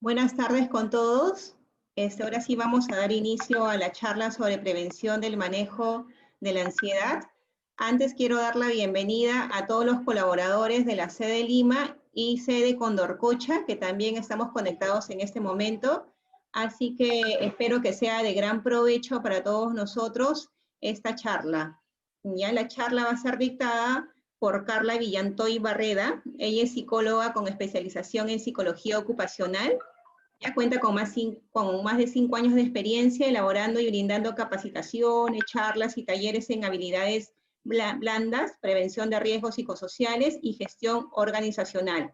Buenas tardes con todos. Ahora sí vamos a dar inicio a la charla sobre prevención del manejo de la ansiedad. Antes quiero dar la bienvenida a todos los colaboradores de la sede Lima y sede Condorcocha, que también estamos conectados en este momento. Así que espero que sea de gran provecho para todos nosotros esta charla. Ya la charla va a ser dictada por Carla Villantoy Barreda. Ella es psicóloga con especialización en psicología ocupacional. Ya cuenta con más de 5 años de experiencia elaborando y brindando capacitaciones, charlas y talleres en habilidades blandas, prevención de riesgos psicosociales y gestión organizacional.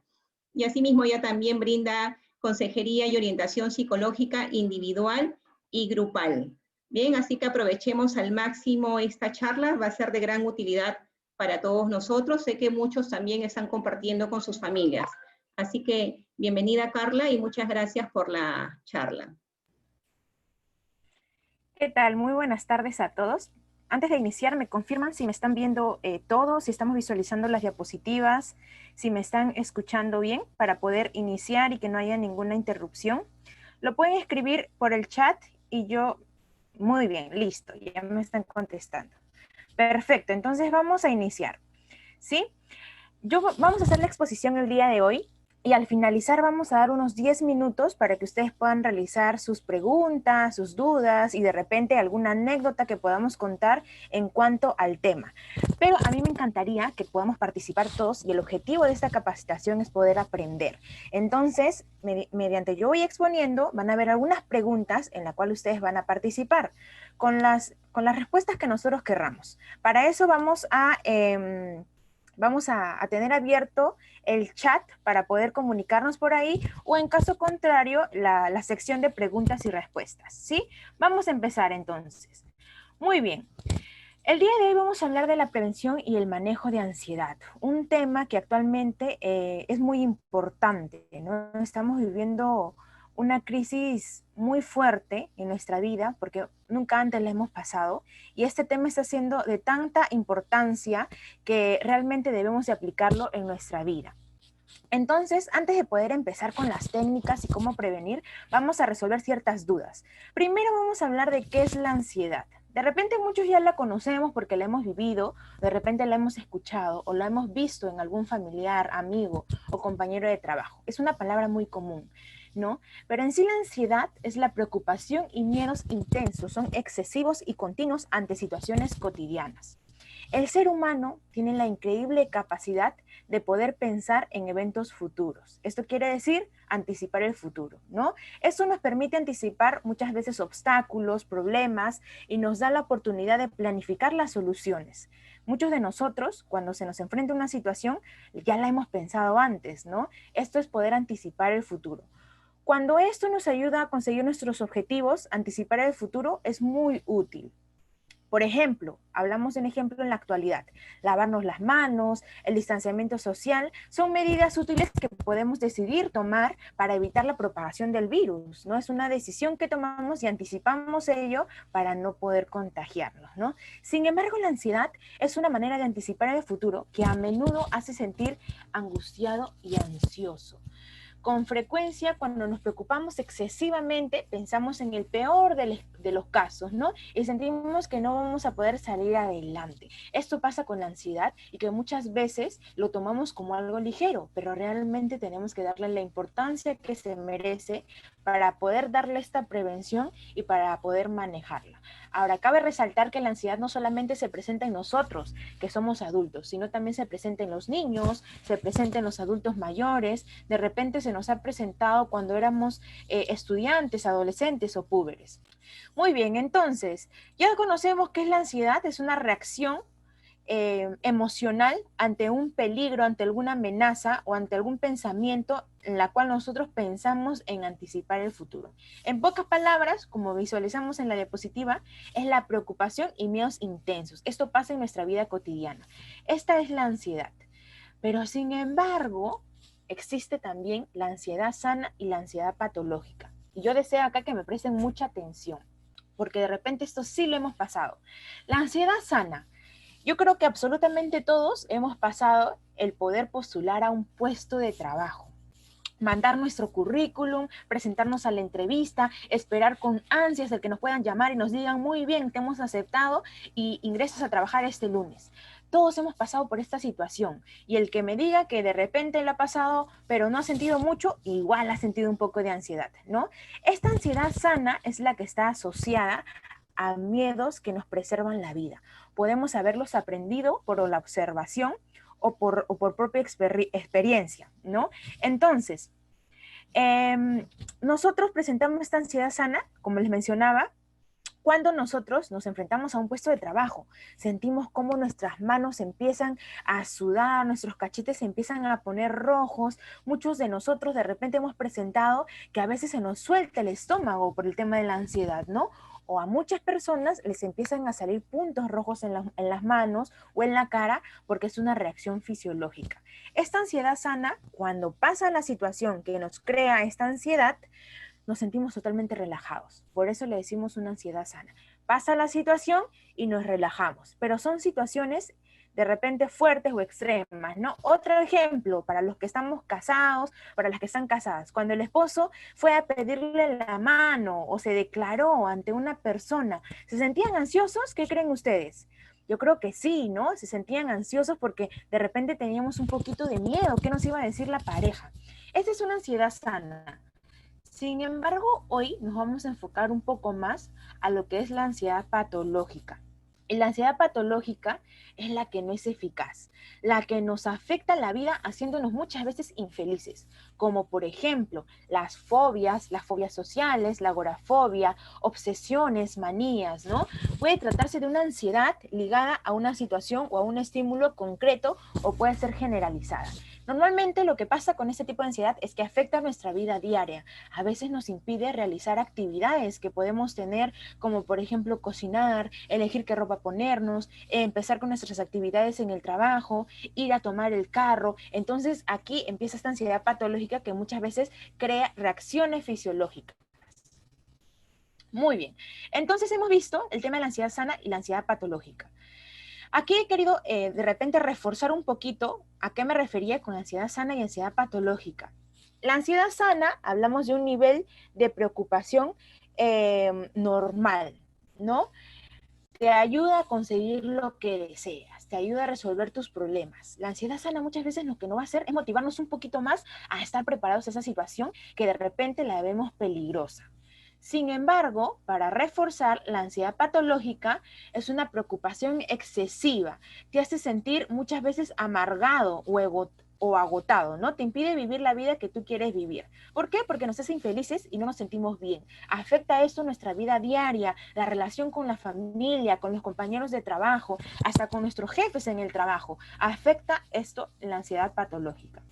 Y asimismo ella también brinda consejería y orientación psicológica individual y grupal. Bien, así que aprovechemos al máximo esta charla, va a ser de gran utilidad para todos nosotros. Sé que muchos también están compartiendo con sus familias. Así que bienvenida Carla y muchas gracias por la charla. ¿Qué tal? Muy buenas tardes a todos. Antes de iniciar, ¿me confirman si me están viendo todos, si estamos visualizando las diapositivas, si me están escuchando bien para poder iniciar y que no haya ninguna interrupción? Lo pueden escribir por el chat y yo, muy bien, listo, ya me están contestando. Perfecto, entonces vamos a iniciar, ¿sí? Vamos a hacer la exposición el día de hoy y al finalizar vamos a dar unos 10 minutos para que ustedes puedan realizar sus preguntas, sus dudas y de repente alguna anécdota que podamos contar en cuanto al tema. Pero a mí me encantaría que podamos participar todos y el objetivo de esta capacitación es poder aprender. Entonces, mediante yo voy exponiendo, van a haber algunas preguntas en las cuales ustedes van a participar con las respuestas que nosotros querramos. Para eso vamos a tener abierto el chat para poder comunicarnos por ahí o en caso contrario la sección de preguntas y respuestas, ¿sí? Vamos a empezar entonces. Muy bien. El día de hoy vamos a hablar de la prevención y el manejo de ansiedad, un tema que actualmente es muy importante, ¿no? Estamos viviendo una crisis muy fuerte en nuestra vida porque nunca antes la hemos pasado y este tema está siendo de tanta importancia que realmente debemos de aplicarlo en nuestra vida. Entonces, antes de poder empezar con las técnicas y cómo prevenir, vamos a resolver ciertas dudas. Primero vamos a hablar de qué es la ansiedad. De repente muchos ya la conocemos porque la hemos vivido, de repente la hemos escuchado o la hemos visto en algún familiar, amigo o compañero de trabajo. Es una palabra muy común, ¿no? Pero en sí la ansiedad es la preocupación y miedos intensos, son excesivos y continuos ante situaciones cotidianas. El ser humano tiene la increíble capacidad de poder pensar en eventos futuros. Esto quiere decir anticipar el futuro, ¿no? Eso nos permite anticipar muchas veces obstáculos, problemas y nos da la oportunidad de planificar las soluciones. Muchos de nosotros, cuando se nos enfrenta una situación, ya la hemos pensado antes, ¿no? Esto es poder anticipar el futuro. Cuando esto nos ayuda a conseguir nuestros objetivos, anticipar el futuro es muy útil. Por ejemplo, hablamos de un ejemplo en la actualidad, lavarnos las manos, el distanciamiento social, son medidas útiles que podemos decidir tomar para evitar la propagación del virus, ¿no? Es una decisión que tomamos y anticipamos ello para no poder contagiarnos, ¿no? Sin embargo, la ansiedad es una manera de anticipar el futuro que a menudo hace sentir angustiado y ansioso. Con frecuencia, cuando nos preocupamos excesivamente, pensamos en el peor de los casos, ¿no? Y sentimos que no vamos a poder salir adelante. Esto pasa con la ansiedad y que muchas veces lo tomamos como algo ligero, pero realmente tenemos que darle la importancia que se merece para poder darle esta prevención y para poder manejarla. Ahora, cabe resaltar que la ansiedad no solamente se presenta en nosotros, que somos adultos, sino también se presenta en los niños, se presenta en los adultos mayores, de repente se nos ha presentado cuando éramos estudiantes, adolescentes o púberes. Muy bien, entonces, ya conocemos qué es la ansiedad, es una reacción emocional ante un peligro, ante alguna amenaza o ante algún pensamiento en la cual nosotros pensamos en anticipar el futuro. En pocas palabras, como visualizamos en la diapositiva, es la preocupación y miedos intensos. Esto pasa en nuestra vida cotidiana. Esta es la ansiedad. Pero sin embargo, existe también la ansiedad sana y la ansiedad patológica. Y yo deseo acá que me presten mucha atención, porque de repente esto sí lo hemos pasado. La ansiedad sana. Yo creo que absolutamente todos hemos pasado el poder postular a un puesto de trabajo. mandar nuestro currículum, presentarnos a la entrevista, esperar con ansias el que nos puedan llamar y nos digan, muy bien, te hemos aceptado y ingresas a trabajar este lunes. Todos hemos pasado por esta situación y el que me diga que de repente le ha pasado, pero no ha sentido mucho, igual ha sentido un poco de ansiedad, ¿no? Esta ansiedad sana es la que está asociada a miedos que nos preservan la vida. Podemos haberlos aprendido por la observación o por propia experiencia, ¿no? Entonces, nosotros presentamos esta ansiedad sana, como les mencionaba, cuando nosotros nos enfrentamos a un puesto de trabajo, sentimos cómo nuestras manos empiezan a sudar, nuestros cachetes se empiezan a poner rojos. Muchos de nosotros de repente hemos presentado que a veces se nos suelta el estómago por el tema de la ansiedad, ¿no? O a muchas personas les empiezan a salir puntos rojos en las manos o en la cara porque es una reacción fisiológica. Esta ansiedad sana, cuando pasa la situación que nos crea esta ansiedad, nos sentimos totalmente relajados. Por eso le decimos una ansiedad sana. Pasa la situación y nos relajamos, pero son situaciones de repente fuertes o extremas, ¿no? Otro ejemplo para los que estamos casados, para las que están casadas, cuando el esposo fue a pedirle la mano o se declaró ante una persona, ¿se sentían ansiosos? ¿Qué creen ustedes? Yo creo que sí, ¿no? Se sentían ansiosos porque de repente teníamos un poquito de miedo. ¿Qué nos iba a decir la pareja? Esta es una ansiedad sana. Sin embargo, hoy nos vamos a enfocar un poco más a lo que es la ansiedad patológica. Y la ansiedad patológica es la que no es eficaz, la que nos afecta la vida haciéndonos muchas veces infelices, como por ejemplo las fobias sociales, la agorafobia, obsesiones, manías, ¿no? Puede tratarse de una ansiedad ligada a una situación o a un estímulo concreto o puede ser generalizada. Normalmente lo que pasa con este tipo de ansiedad es que afecta nuestra vida diaria. A veces nos impide realizar actividades que podemos tener, como por ejemplo cocinar, elegir qué ropa ponernos, empezar con nuestras actividades en el trabajo, ir a tomar el carro. Entonces aquí empieza esta ansiedad patológica que muchas veces crea reacciones fisiológicas. Muy bien. Entonces hemos visto el tema de la ansiedad sana y la ansiedad patológica. Aquí he querido de repente reforzar un poquito a qué me refería con ansiedad sana y ansiedad patológica. La ansiedad sana, hablamos de un nivel de preocupación normal, ¿no? Te ayuda a conseguir lo que deseas, te ayuda a resolver tus problemas. La ansiedad sana muchas veces lo que no va a hacer es motivarnos un poquito más a estar preparados a esa situación que de repente la vemos peligrosa. Sin embargo, para reforzar, la ansiedad patológica es una preocupación excesiva. Te hace sentir muchas veces amargado o agotado, ¿no? Te impide vivir la vida que tú quieres vivir. ¿Por qué? Porque nos hace infelices y no nos sentimos bien. Afecta esto nuestra vida diaria, la relación con la familia, con los compañeros de trabajo, hasta con nuestros jefes en el trabajo. Afecta esto la ansiedad patológica.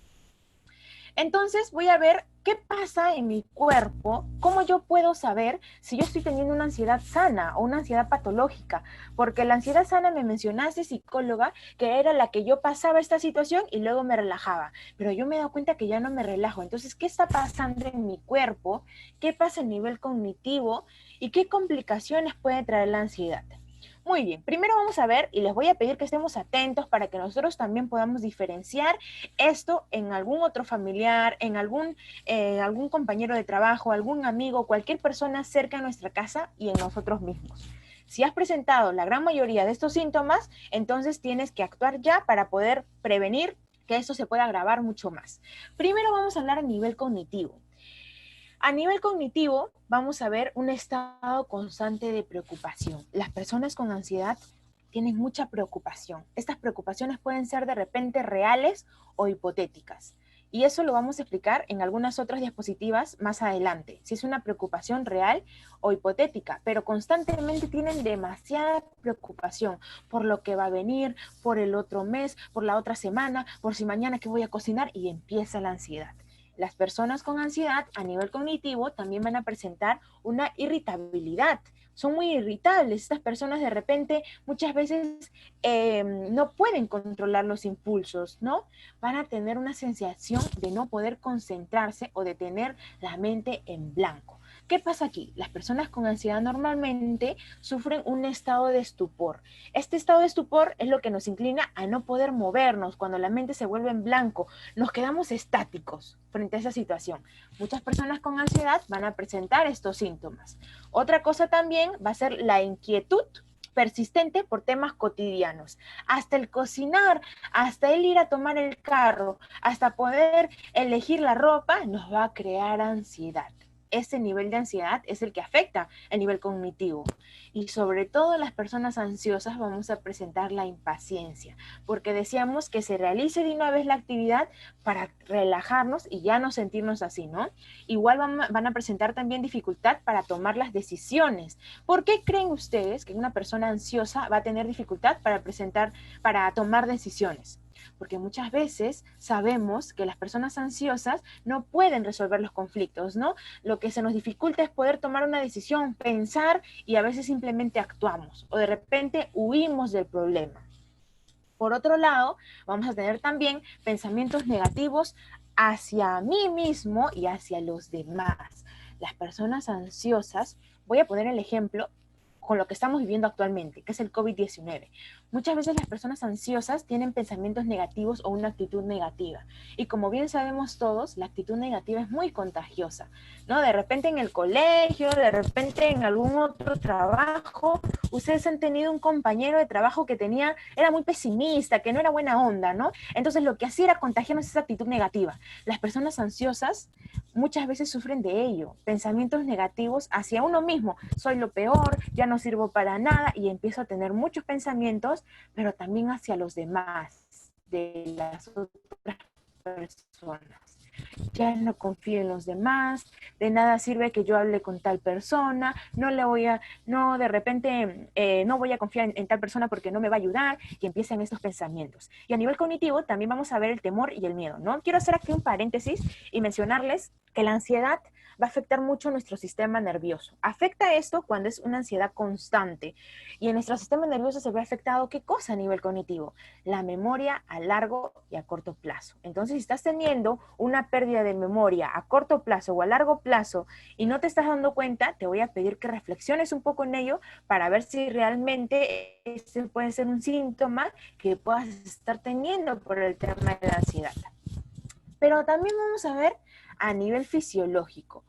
Entonces voy a ver qué pasa en mi cuerpo, cómo yo puedo saber si yo estoy teniendo una ansiedad sana o una ansiedad patológica, porque la ansiedad sana me mencionaste, psicóloga, que era la que yo pasaba esta situación y luego me relajaba, pero yo me he dado cuenta que ya no me relajo. Entonces, ¿qué está pasando en mi cuerpo? ¿Qué pasa a nivel cognitivo? ¿Y qué complicaciones puede traer la ansiedad? Muy bien, primero vamos a ver y les voy a pedir que estemos atentos para que nosotros también podamos diferenciar esto en algún otro familiar, en algún compañero de trabajo, algún amigo, cualquier persona cerca de nuestra casa y en nosotros mismos. Si has presentado la gran mayoría de estos síntomas, entonces tienes que actuar ya para poder prevenir que esto se pueda agravar mucho más. Primero vamos a hablar a nivel cognitivo. A nivel cognitivo, vamos a ver un estado constante de preocupación. Las personas con ansiedad tienen mucha preocupación. Estas preocupaciones pueden ser de repente reales o hipotéticas. Y eso lo vamos a explicar en algunas otras diapositivas más adelante, si es una preocupación real o hipotética, pero constantemente tienen demasiada preocupación por lo que va a venir, por el otro mes, por la otra semana, por si mañana qué voy a cocinar y empieza la ansiedad. Las personas con ansiedad a nivel cognitivo también van a presentar una irritabilidad. Son muy irritables. Estas personas de repente muchas veces no pueden controlar los impulsos, ¿no? Van a tener una sensación de no poder concentrarse o de tener la mente en blanco. ¿Qué pasa aquí? Las personas con ansiedad normalmente sufren un estado de estupor. Este estado de estupor es lo que nos inclina a no poder movernos cuando la mente se vuelve en blanco. Nos quedamos estáticos frente a esa situación. Muchas personas con ansiedad van a presentar estos síntomas. Otra cosa también va a ser la inquietud persistente por temas cotidianos. Hasta el cocinar, hasta el ir a tomar el carro, hasta poder elegir la ropa, nos va a crear ansiedad. Ese nivel de ansiedad es el que afecta el nivel cognitivo. Y sobre todo las personas ansiosas vamos a presentar la impaciencia, porque decíamos que se realice de una vez la actividad para relajarnos y ya no sentirnos así, ¿no? Igual van a presentar también dificultad para tomar las decisiones. ¿Por qué creen ustedes que una persona ansiosa va a tener dificultad para tomar decisiones? Porque muchas veces sabemos que las personas ansiosas no pueden resolver los conflictos, ¿no? Lo que se nos dificulta es poder tomar una decisión, pensar, y a veces simplemente actuamos o de repente huimos del problema. Por otro lado, vamos a tener también pensamientos negativos hacia mí mismo y hacia los demás. Las personas ansiosas, voy a poner el ejemplo con lo que estamos viviendo actualmente, que es el COVID-19. Muchas veces las personas ansiosas tienen pensamientos negativos o una actitud negativa. Y como bien sabemos todos, la actitud negativa es muy contagiosa, ¿no? De repente en el colegio, de repente en algún otro trabajo, ustedes han tenido un compañero de trabajo que era muy pesimista, que no era buena onda, ¿no? Entonces lo que hacía era contagiarnos esa actitud negativa. Las personas ansiosas muchas veces sufren de ello, pensamientos negativos hacia uno mismo. Soy lo peor, ya no sirvo para nada, y empiezo a tener muchos pensamientos, pero también hacia los demás, de las otras personas. Ya no confío en los demás, de nada sirve que yo hable con tal persona, de repente no voy a confiar en tal persona porque no me va a ayudar, y empiezan estos pensamientos. Y a nivel cognitivo también vamos a ver el temor y el miedo, ¿no? Quiero hacer aquí un paréntesis y mencionarles que la ansiedad va a afectar mucho nuestro sistema nervioso. Afecta esto cuando es una ansiedad constante. Y en nuestro sistema nervioso se ve afectado, ¿qué cosa a nivel cognitivo? La memoria a largo y a corto plazo. Entonces, si estás teniendo una pérdida de memoria a corto plazo o a largo plazo y no te estás dando cuenta, te voy a pedir que reflexiones un poco en ello para ver si realmente ese puede ser un síntoma que puedas estar teniendo por el tema de la ansiedad. Pero también vamos a ver a nivel fisiológico.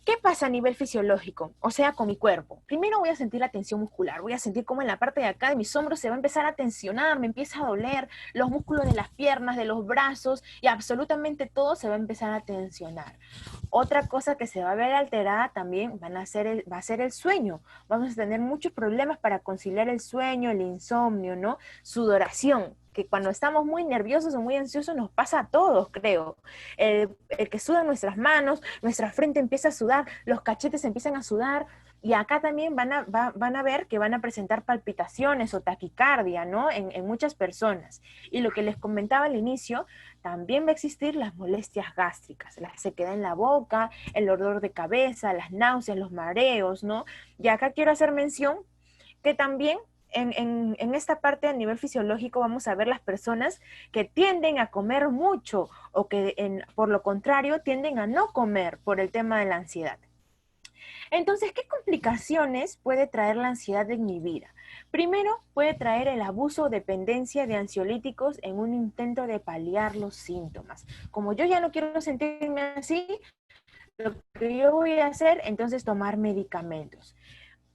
¿Qué pasa a nivel fisiológico? O sea, con mi cuerpo. Primero voy a sentir la tensión muscular, voy a sentir cómo en la parte de acá de mis hombros se va a empezar a tensionar, me empieza a doler, los músculos de las piernas, de los brazos, y absolutamente todo se va a empezar a tensionar. Otra cosa que se va a ver alterada también va a ser el sueño. Vamos a tener muchos problemas para conciliar el sueño, el insomnio, ¿no? Sudoración, que cuando estamos muy nerviosos o muy ansiosos nos pasa a todos, creo. El que sudan nuestras manos, nuestra frente empieza a sudar, los cachetes empiezan a sudar, y acá también van a ver que van a presentar palpitaciones o taquicardia, ¿no? En muchas personas. Y lo que les comentaba al inicio, también va a existir las molestias gástricas, la sequedad en la boca, el dolor de cabeza, las náuseas, los mareos, ¿no? Y acá quiero hacer mención que también en esta parte a nivel fisiológico vamos a ver las personas que tienden a comer mucho o que por lo contrario tienden a no comer por el tema de la ansiedad. Entonces, ¿qué complicaciones puede traer la ansiedad en mi vida? Primero, puede traer el abuso o dependencia de ansiolíticos en un intento de paliar los síntomas. Como yo ya no quiero sentirme así, lo que yo voy a hacer, entonces, tomar medicamentos.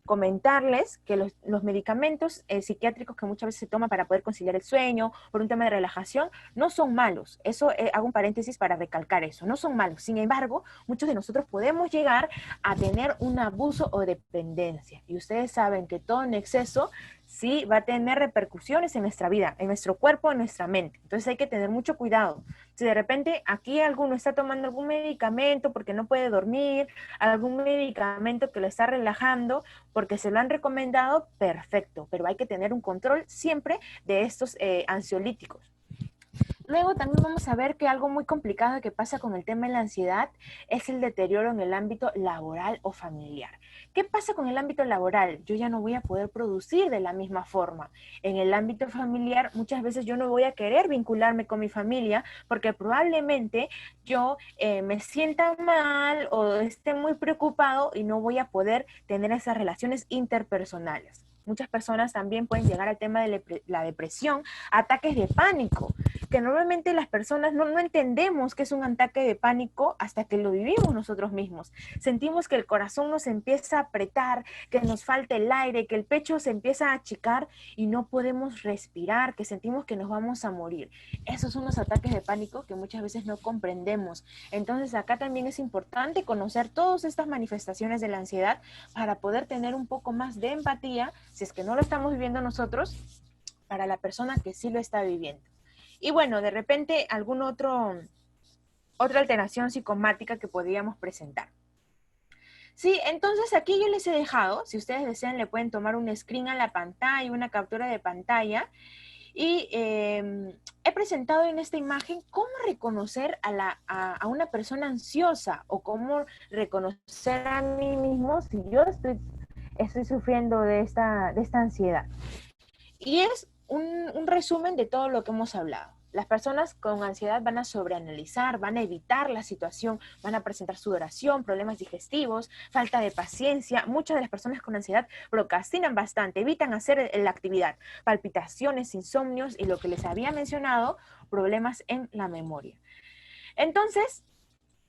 Comentarles que los medicamentos psiquiátricos que muchas veces se toman para poder conciliar el sueño, por un tema de relajación, no son malos. Eso hago un paréntesis para recalcar eso, no son malos. Sin embargo, muchos de nosotros podemos llegar a tener un abuso o dependencia. Y ustedes saben que todo en exceso sí va a tener repercusiones en nuestra vida, en nuestro cuerpo, en nuestra mente. Entonces hay que tener mucho cuidado. Si de repente aquí alguno está tomando algún medicamento porque no puede dormir, algún medicamento que lo está relajando porque se lo han recomendado, perfecto, pero hay que tener un control siempre de estos ansiolíticos. Luego también vamos a ver que algo muy complicado que pasa con el tema de la ansiedad es el deterioro en el ámbito laboral o familiar. ¿Qué pasa con el ámbito laboral? Yo ya no voy a poder producir de la misma forma. En el ámbito familiar, muchas veces yo no voy a querer vincularme con mi familia porque probablemente yo me sienta mal o esté muy preocupado y no voy a poder tener esas relaciones interpersonales. Muchas personas también pueden llegar al tema de la depresión, ataques de pánico, que normalmente las personas no entendemos que es un ataque de pánico hasta que lo vivimos nosotros mismos. Sentimos que el corazón nos empieza a apretar, que nos falta el aire, que el pecho se empieza a achicar y no podemos respirar, que sentimos que nos vamos a morir. Esos son los ataques de pánico que muchas veces no comprendemos. Entonces acá también es importante conocer todas estas manifestaciones de la ansiedad para poder tener un poco más de empatía, si es que no lo estamos viviendo nosotros, para la persona que sí lo está viviendo. Y bueno, de repente otra alteración psicomática que podríamos presentar. Sí, entonces aquí yo les he dejado, si ustedes desean, le pueden tomar un screen a la pantalla, una captura de pantalla, y he presentado en esta imagen cómo reconocer a una persona ansiosa o cómo reconocer a mí mismo si yo estoy sufriendo de esta ansiedad. Y es un resumen de todo lo que hemos hablado. Las personas con ansiedad van a sobreanalizar, van a evitar la situación, van a presentar sudoración, problemas digestivos, falta de paciencia. Muchas de las personas con ansiedad procrastinan bastante, evitan hacer la actividad, palpitaciones, insomnios y lo que les había mencionado, problemas en la memoria. Entonces,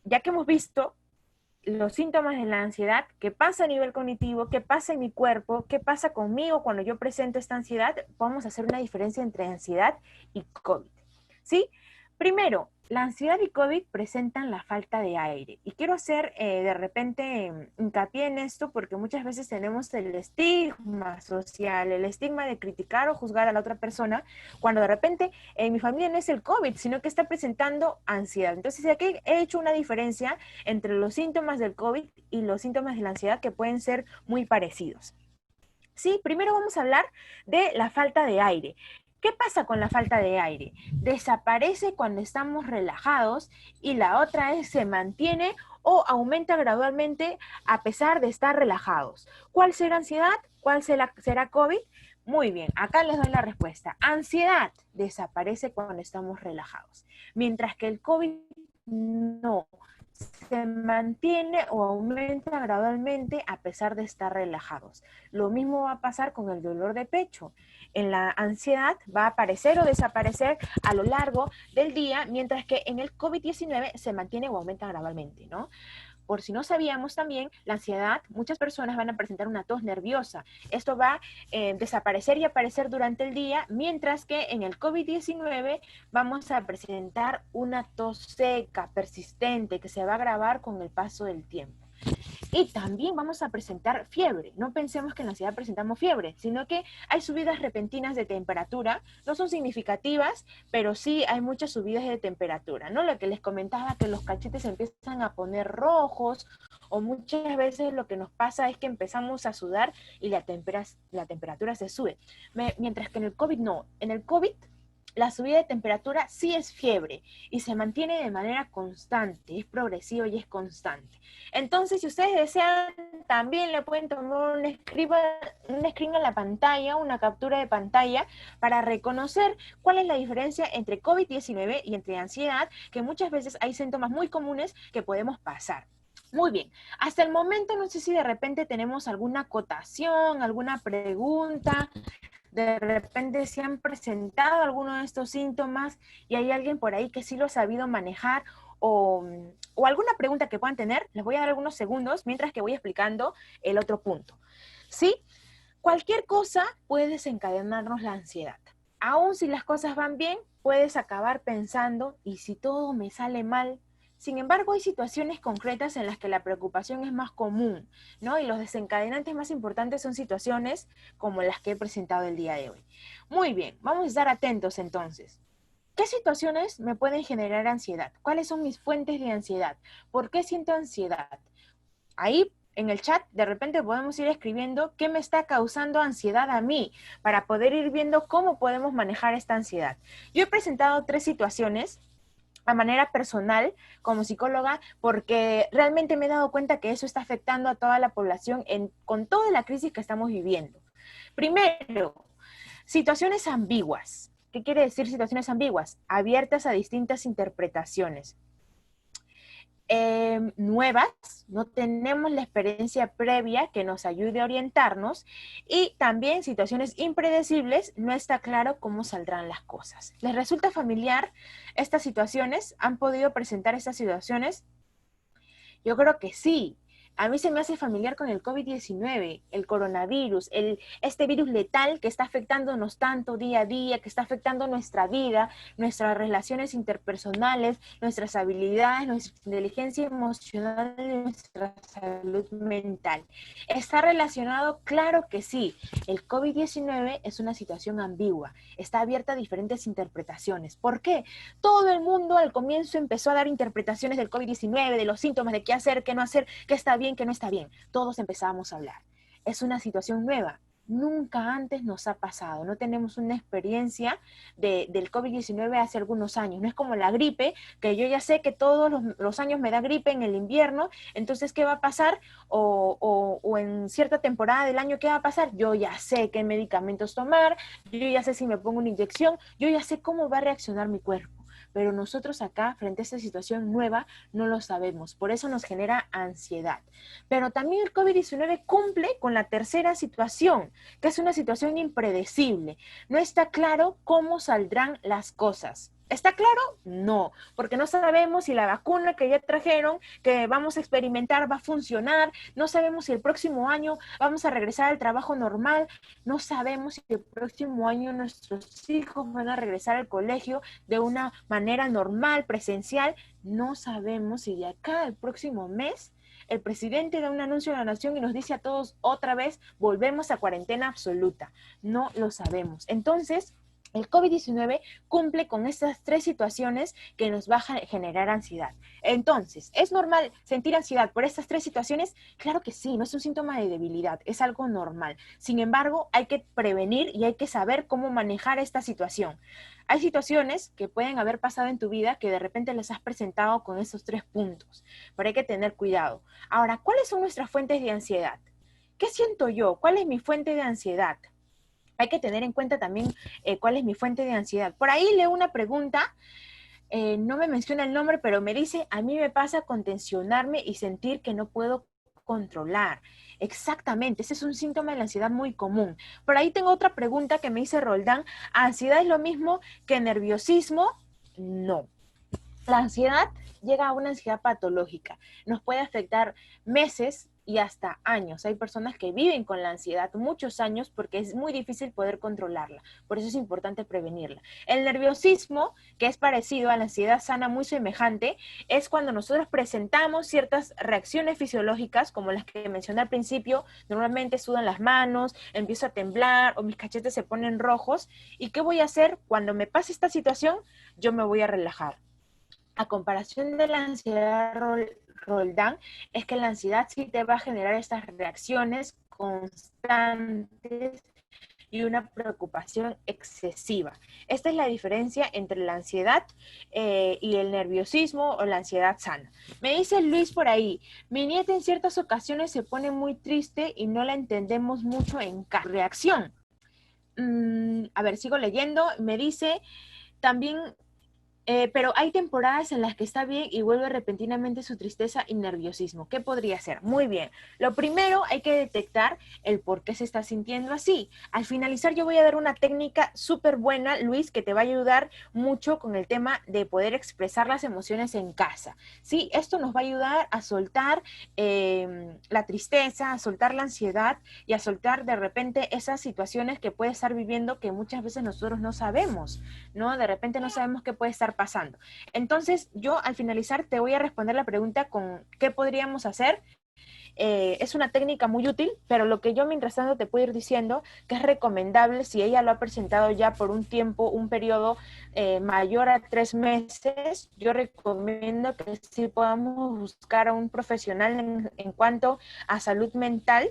ya que hemos visto los síntomas de la ansiedad, qué pasa a nivel cognitivo, qué pasa en mi cuerpo, qué pasa conmigo cuando yo presento esta ansiedad, podemos hacer una diferencia entre ansiedad y COVID. ¿Sí? Primero, la ansiedad y COVID presentan la falta de aire. Y quiero hacer de repente hincapié en esto porque muchas veces tenemos el estigma social, el estigma de criticar o juzgar a la otra persona, cuando de repente en mi familia no es el COVID, sino que está presentando ansiedad. Entonces aquí he hecho una diferencia entre los síntomas del COVID y los síntomas de la ansiedad que pueden ser muy parecidos. Sí, primero vamos a hablar de la falta de aire. ¿Qué pasa con la falta de aire? Desaparece cuando estamos relajados y la otra es se mantiene o aumenta gradualmente a pesar de estar relajados. ¿Cuál será ansiedad? ¿Cuál será COVID? Muy bien, acá les doy la respuesta. Ansiedad desaparece cuando estamos relajados, mientras que el COVID no, se mantiene o aumenta gradualmente a pesar de estar relajados. Lo mismo va a pasar con el dolor de pecho. En la ansiedad va a aparecer o desaparecer a lo largo del día, mientras que en el COVID-19 se mantiene o aumenta gradualmente, ¿no? Por si no sabíamos también, la ansiedad, muchas personas van a presentar una tos nerviosa. Esto va a desaparecer y aparecer durante el día, mientras que en el COVID-19 vamos a presentar una tos seca, persistente, que se va a agravar con el paso del tiempo. Y también vamos a presentar fiebre. No pensemos que en la ansiedad presentamos fiebre, sino que hay subidas repentinas de temperatura. No son significativas, pero sí hay muchas subidas de temperatura, ¿no? Lo que les comentaba, que los cachetes empiezan a poner rojos, o muchas veces lo que nos pasa es que empezamos a sudar y la temperatura se sube. Mientras que en el COVID no. En el COVID la subida de temperatura sí es fiebre y se mantiene de manera constante, es progresivo y es constante. Entonces, si ustedes desean, también le pueden tomar un screen en la pantalla, una captura de pantalla, para reconocer cuál es la diferencia entre COVID-19 y entre ansiedad, que muchas veces hay síntomas muy comunes que podemos pasar. Muy bien, hasta el momento no sé si de repente tenemos alguna acotación, alguna pregunta. De repente se han presentado algunos de estos síntomas y hay alguien por ahí que sí lo ha sabido manejar o alguna pregunta que puedan tener. Les voy a dar algunos segundos mientras que voy explicando el otro punto. ¿Sí? Cualquier cosa puede desencadenarnos la ansiedad. Aún si las cosas van bien, puedes acabar pensando, ¿y si todo me sale mal? Sin embargo, hay situaciones concretas en las que la preocupación es más común, ¿no? Y los desencadenantes más importantes son situaciones como las que he presentado el día de hoy. Muy bien, vamos a estar atentos entonces. ¿Qué situaciones me pueden generar ansiedad? ¿Cuáles son mis fuentes de ansiedad? ¿Por qué siento ansiedad? Ahí en el chat, de repente podemos ir escribiendo qué me está causando ansiedad a mí, para poder ir viendo cómo podemos manejar esta ansiedad. Yo he presentado 3 situaciones a manera personal como psicóloga, porque realmente me he dado cuenta que eso está afectando a toda la población con toda la crisis que estamos viviendo. Primero, situaciones ambiguas. ¿Qué quiere decir situaciones ambiguas? Abiertas a distintas interpretaciones. Nuevas, no tenemos la experiencia previa que nos ayude a orientarnos, y también situaciones impredecibles, no está claro cómo saldrán las cosas. ¿Les resulta familiar estas situaciones? ¿Han podido presentar estas situaciones? Yo creo que sí. A mí se me hace familiar con el COVID-19, el coronavirus, este virus letal que está afectándonos tanto día a día, que está afectando nuestra vida, nuestras relaciones interpersonales, nuestras habilidades, nuestra inteligencia emocional y nuestra salud mental. ¿Está relacionado? Claro que sí. El COVID-19 es una situación ambigua, está abierta a diferentes interpretaciones. ¿Por qué? Todo el mundo al comienzo empezó a dar interpretaciones del COVID-19, de los síntomas, de qué hacer, qué no hacer, qué está bien, qué no está bien. Todos empezábamos a hablar. Es una situación nueva. Nunca antes nos ha pasado. No tenemos una experiencia del COVID-19 hace algunos años. No es como la gripe, que yo ya sé que todos los años me da gripe en el invierno. Entonces, ¿qué va a pasar? O en cierta temporada del año, ¿qué va a pasar? Yo ya sé qué medicamentos tomar, yo ya sé si me pongo una inyección, yo ya sé cómo va a reaccionar mi cuerpo. Pero nosotros acá, frente a esta situación nueva, no lo sabemos. Por eso nos genera ansiedad. Pero también el COVID-19 cumple con la tercera situación, que es una situación impredecible. No está claro cómo saldrán las cosas. ¿Está claro? No, porque no sabemos si la vacuna que ya trajeron, que vamos a experimentar, va a funcionar. No sabemos si el próximo año vamos a regresar al trabajo normal. No sabemos si el próximo año nuestros hijos van a regresar al colegio de una manera normal, presencial. No sabemos si de acá al próximo mes el presidente da un anuncio a la nación y nos dice a todos otra vez, volvemos a cuarentena absoluta. No lo sabemos. Entonces, el COVID-19 cumple con estas 3 situaciones que nos va a generar ansiedad. Entonces, ¿es normal sentir ansiedad por estas 3 situaciones? Claro que sí, no es un síntoma de debilidad, es algo normal. Sin embargo, hay que prevenir y hay que saber cómo manejar esta situación. Hay situaciones que pueden haber pasado en tu vida que de repente les has presentado con esos 3 puntos, pero hay que tener cuidado. Ahora, ¿cuáles son nuestras fuentes de ansiedad? ¿Qué siento yo? ¿Cuál es mi fuente de ansiedad? Hay que tener en cuenta también cuál es mi fuente de ansiedad. Por ahí leo una pregunta, no me menciona el nombre, pero me dice, a mí me pasa con tensionarme y sentir que no puedo controlar. Exactamente, ese es un síntoma de la ansiedad muy común. Por ahí tengo otra pregunta que me dice Roldán, ¿ansiedad es lo mismo que nerviosismo? No. La ansiedad llega a una ansiedad patológica. Nos puede afectar meses y hasta años. Hay personas que viven con la ansiedad muchos años porque es muy difícil poder controlarla. Por eso es importante prevenirla. El nerviosismo, que es parecido a la ansiedad sana, muy semejante, es cuando nosotros presentamos ciertas reacciones fisiológicas, como las que mencioné al principio. Normalmente sudan las manos, empiezo a temblar o mis cachetes se ponen rojos. ¿Y qué voy a hacer cuando me pase esta situación? Yo me voy a relajar. A comparación de la ansiedad Roldán, es que la ansiedad sí te va a generar estas reacciones constantes y una preocupación excesiva. Esta es la diferencia entre la ansiedad y el nerviosismo o la ansiedad sana. Me dice Luis por ahí, mi nieta en ciertas ocasiones se pone muy triste y no la entendemos mucho en cada reacción. A ver, sigo leyendo. Me dice también... pero hay temporadas en las que está bien y vuelve repentinamente su tristeza y nerviosismo. ¿Qué podría ser? Muy bien. Lo primero, hay que detectar el por qué se está sintiendo así. Al finalizar, yo voy a dar una técnica súper buena, Luis, que te va a ayudar mucho con el tema de poder expresar las emociones en casa. ¿Sí? Esto nos va a ayudar a soltar la tristeza, a soltar la ansiedad y a soltar de repente esas situaciones que puede estar viviendo que muchas veces nosotros no sabemos, ¿no? De repente no sabemos qué puede estar pasando. Entonces, yo al finalizar te voy a responder la pregunta con qué podríamos hacer es una técnica muy útil, pero lo que yo mientras tanto te puedo ir diciendo que es recomendable si ella lo ha presentado ya por un tiempo, un periodo mayor a 3 meses, yo recomiendo que sí podamos buscar a un profesional en cuanto a salud mental,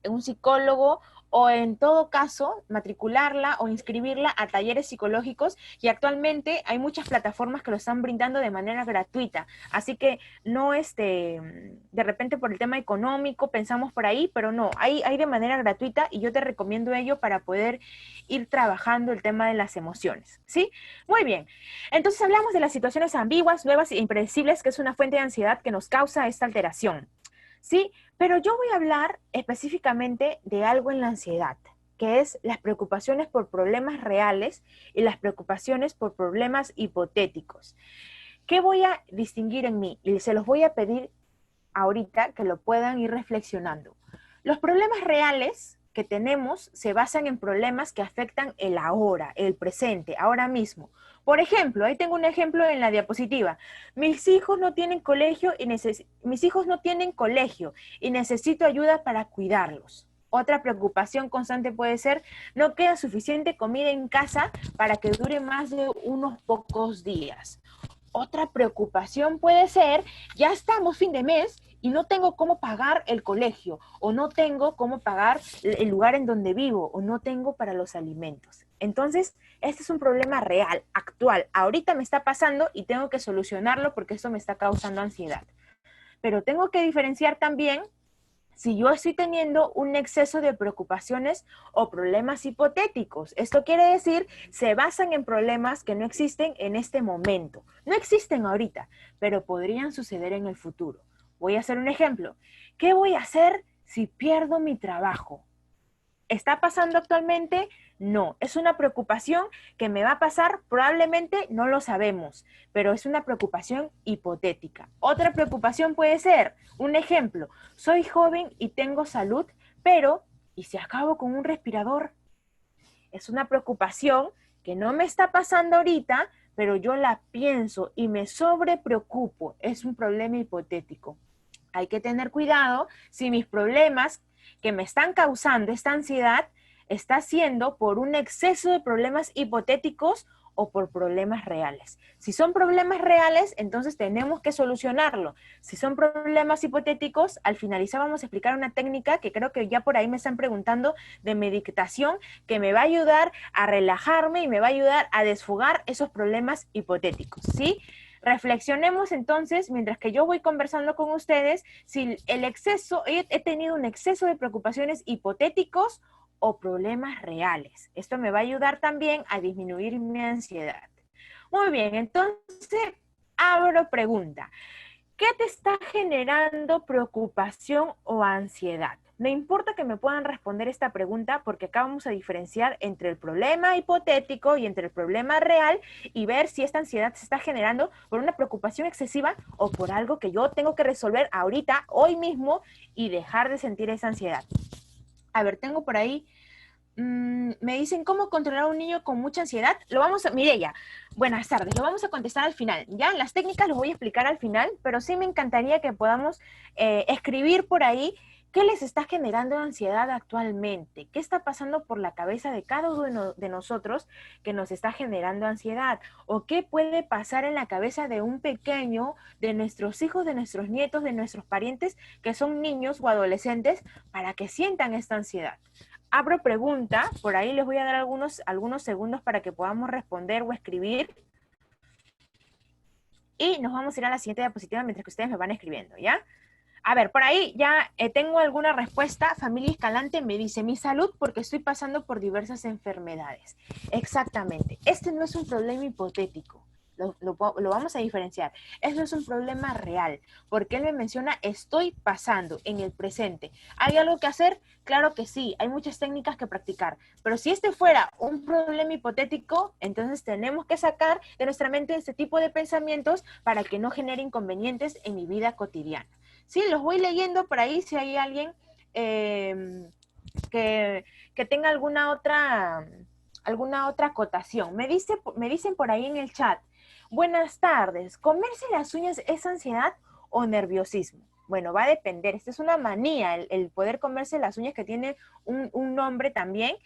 un psicólogo, o en todo caso matricularla o inscribirla a talleres psicológicos, y actualmente hay muchas plataformas que lo están brindando de manera gratuita, así que no de repente por el tema económico pensamos por ahí, pero no, hay de manera gratuita, y yo te recomiendo ello para poder ir trabajando el tema de las emociones, ¿sí? Muy bien, entonces hablamos de las situaciones ambiguas, nuevas e impredecibles, que es una fuente de ansiedad que nos causa esta alteración. Sí, pero yo voy a hablar específicamente de algo en la ansiedad, que es las preocupaciones por problemas reales y las preocupaciones por problemas hipotéticos. ¿Qué voy a distinguir en mí? Y se los voy a pedir ahorita que lo puedan ir reflexionando. Los problemas reales que tenemos se basan en problemas que afectan el ahora, el presente, ahora mismo. Por ejemplo, ahí tengo un ejemplo en la diapositiva. Mis hijos no tienen colegio y necesito ayuda para cuidarlos. Otra preocupación constante puede ser, no queda suficiente comida en casa para que dure más de unos pocos días. Otra preocupación puede ser, ya estamos fin de mes y no tengo cómo pagar el colegio, o no tengo cómo pagar el lugar en donde vivo, o no tengo para los alimentos. Entonces, este es un problema real, actual. Ahorita me está pasando y tengo que solucionarlo porque esto me está causando ansiedad. Pero tengo que diferenciar también si yo estoy teniendo un exceso de preocupaciones o problemas hipotéticos. Esto quiere decir, se basan en problemas que no existen en este momento. No existen ahorita, pero podrían suceder en el futuro. Voy a hacer un ejemplo. ¿Qué voy a hacer si pierdo mi trabajo? ¿Está pasando actualmente? No, es una preocupación que me va a pasar, probablemente no lo sabemos, pero es una preocupación hipotética. Otra preocupación puede ser, un ejemplo, soy joven y tengo salud, pero ¿y si acabo con un respirador? Es una preocupación que no me está pasando ahorita, pero yo la pienso y me sobrepreocupo. Es un problema hipotético. Hay que tener cuidado si mis problemas que me están causando esta ansiedad está siendo por un exceso de problemas hipotéticos o por problemas reales. Si son problemas reales, entonces tenemos que solucionarlo. Si son problemas hipotéticos, al finalizar vamos a explicar una técnica que creo que ya por ahí me están preguntando, de meditación, que me va a ayudar a relajarme y me va a ayudar a desfogar esos problemas hipotéticos, ¿sí? Reflexionemos entonces, mientras que yo voy conversando con ustedes, si he tenido un exceso de preocupaciones hipotéticos o problemas reales. Esto me va a ayudar también a disminuir mi ansiedad. Muy bien, entonces abro pregunta. ¿Qué te está generando preocupación o ansiedad? No importa que me puedan responder esta pregunta, porque acá vamos a diferenciar entre el problema hipotético y entre el problema real, y ver si esta ansiedad se está generando por una preocupación excesiva o por algo que yo tengo que resolver ahorita, hoy mismo, y dejar de sentir esa ansiedad. A ver, tengo por ahí, me dicen, ¿cómo controlar a un niño con mucha ansiedad? Mireya, buenas tardes, lo vamos a contestar al final. Ya, las técnicas los voy a explicar al final, pero sí me encantaría que podamos escribir por ahí qué les está generando ansiedad actualmente, qué está pasando por la cabeza de cada uno de nosotros que nos está generando ansiedad, o qué puede pasar en la cabeza de un pequeño, de nuestros hijos, de nuestros nietos, de nuestros parientes que son niños o adolescentes, para que sientan esta ansiedad. Abro pregunta, por ahí les voy a dar algunos segundos para que podamos responder o escribir. Y nos vamos a ir a la siguiente diapositiva mientras que ustedes me van escribiendo, ¿ya? A ver, por ahí ya tengo alguna respuesta. Familia Escalante me dice, mi salud porque estoy pasando por diversas enfermedades. Exactamente. Este no es un problema hipotético. Lo vamos a diferenciar. Eso es un problema real, porque él me menciona, estoy pasando en el presente. ¿Hay algo que hacer? Claro que sí, hay muchas técnicas que practicar, pero si este fuera un problema hipotético, entonces tenemos que sacar de nuestra mente este tipo de pensamientos para que no genere inconvenientes en mi vida cotidiana. Sí, los voy leyendo por ahí si hay alguien que tenga alguna otra acotación. Me dicen por ahí en el chat, buenas tardes, ¿comerse las uñas es ansiedad o nerviosismo? Bueno, va a depender. Esta es una manía, el poder comerse las uñas, que tiene un nombre también.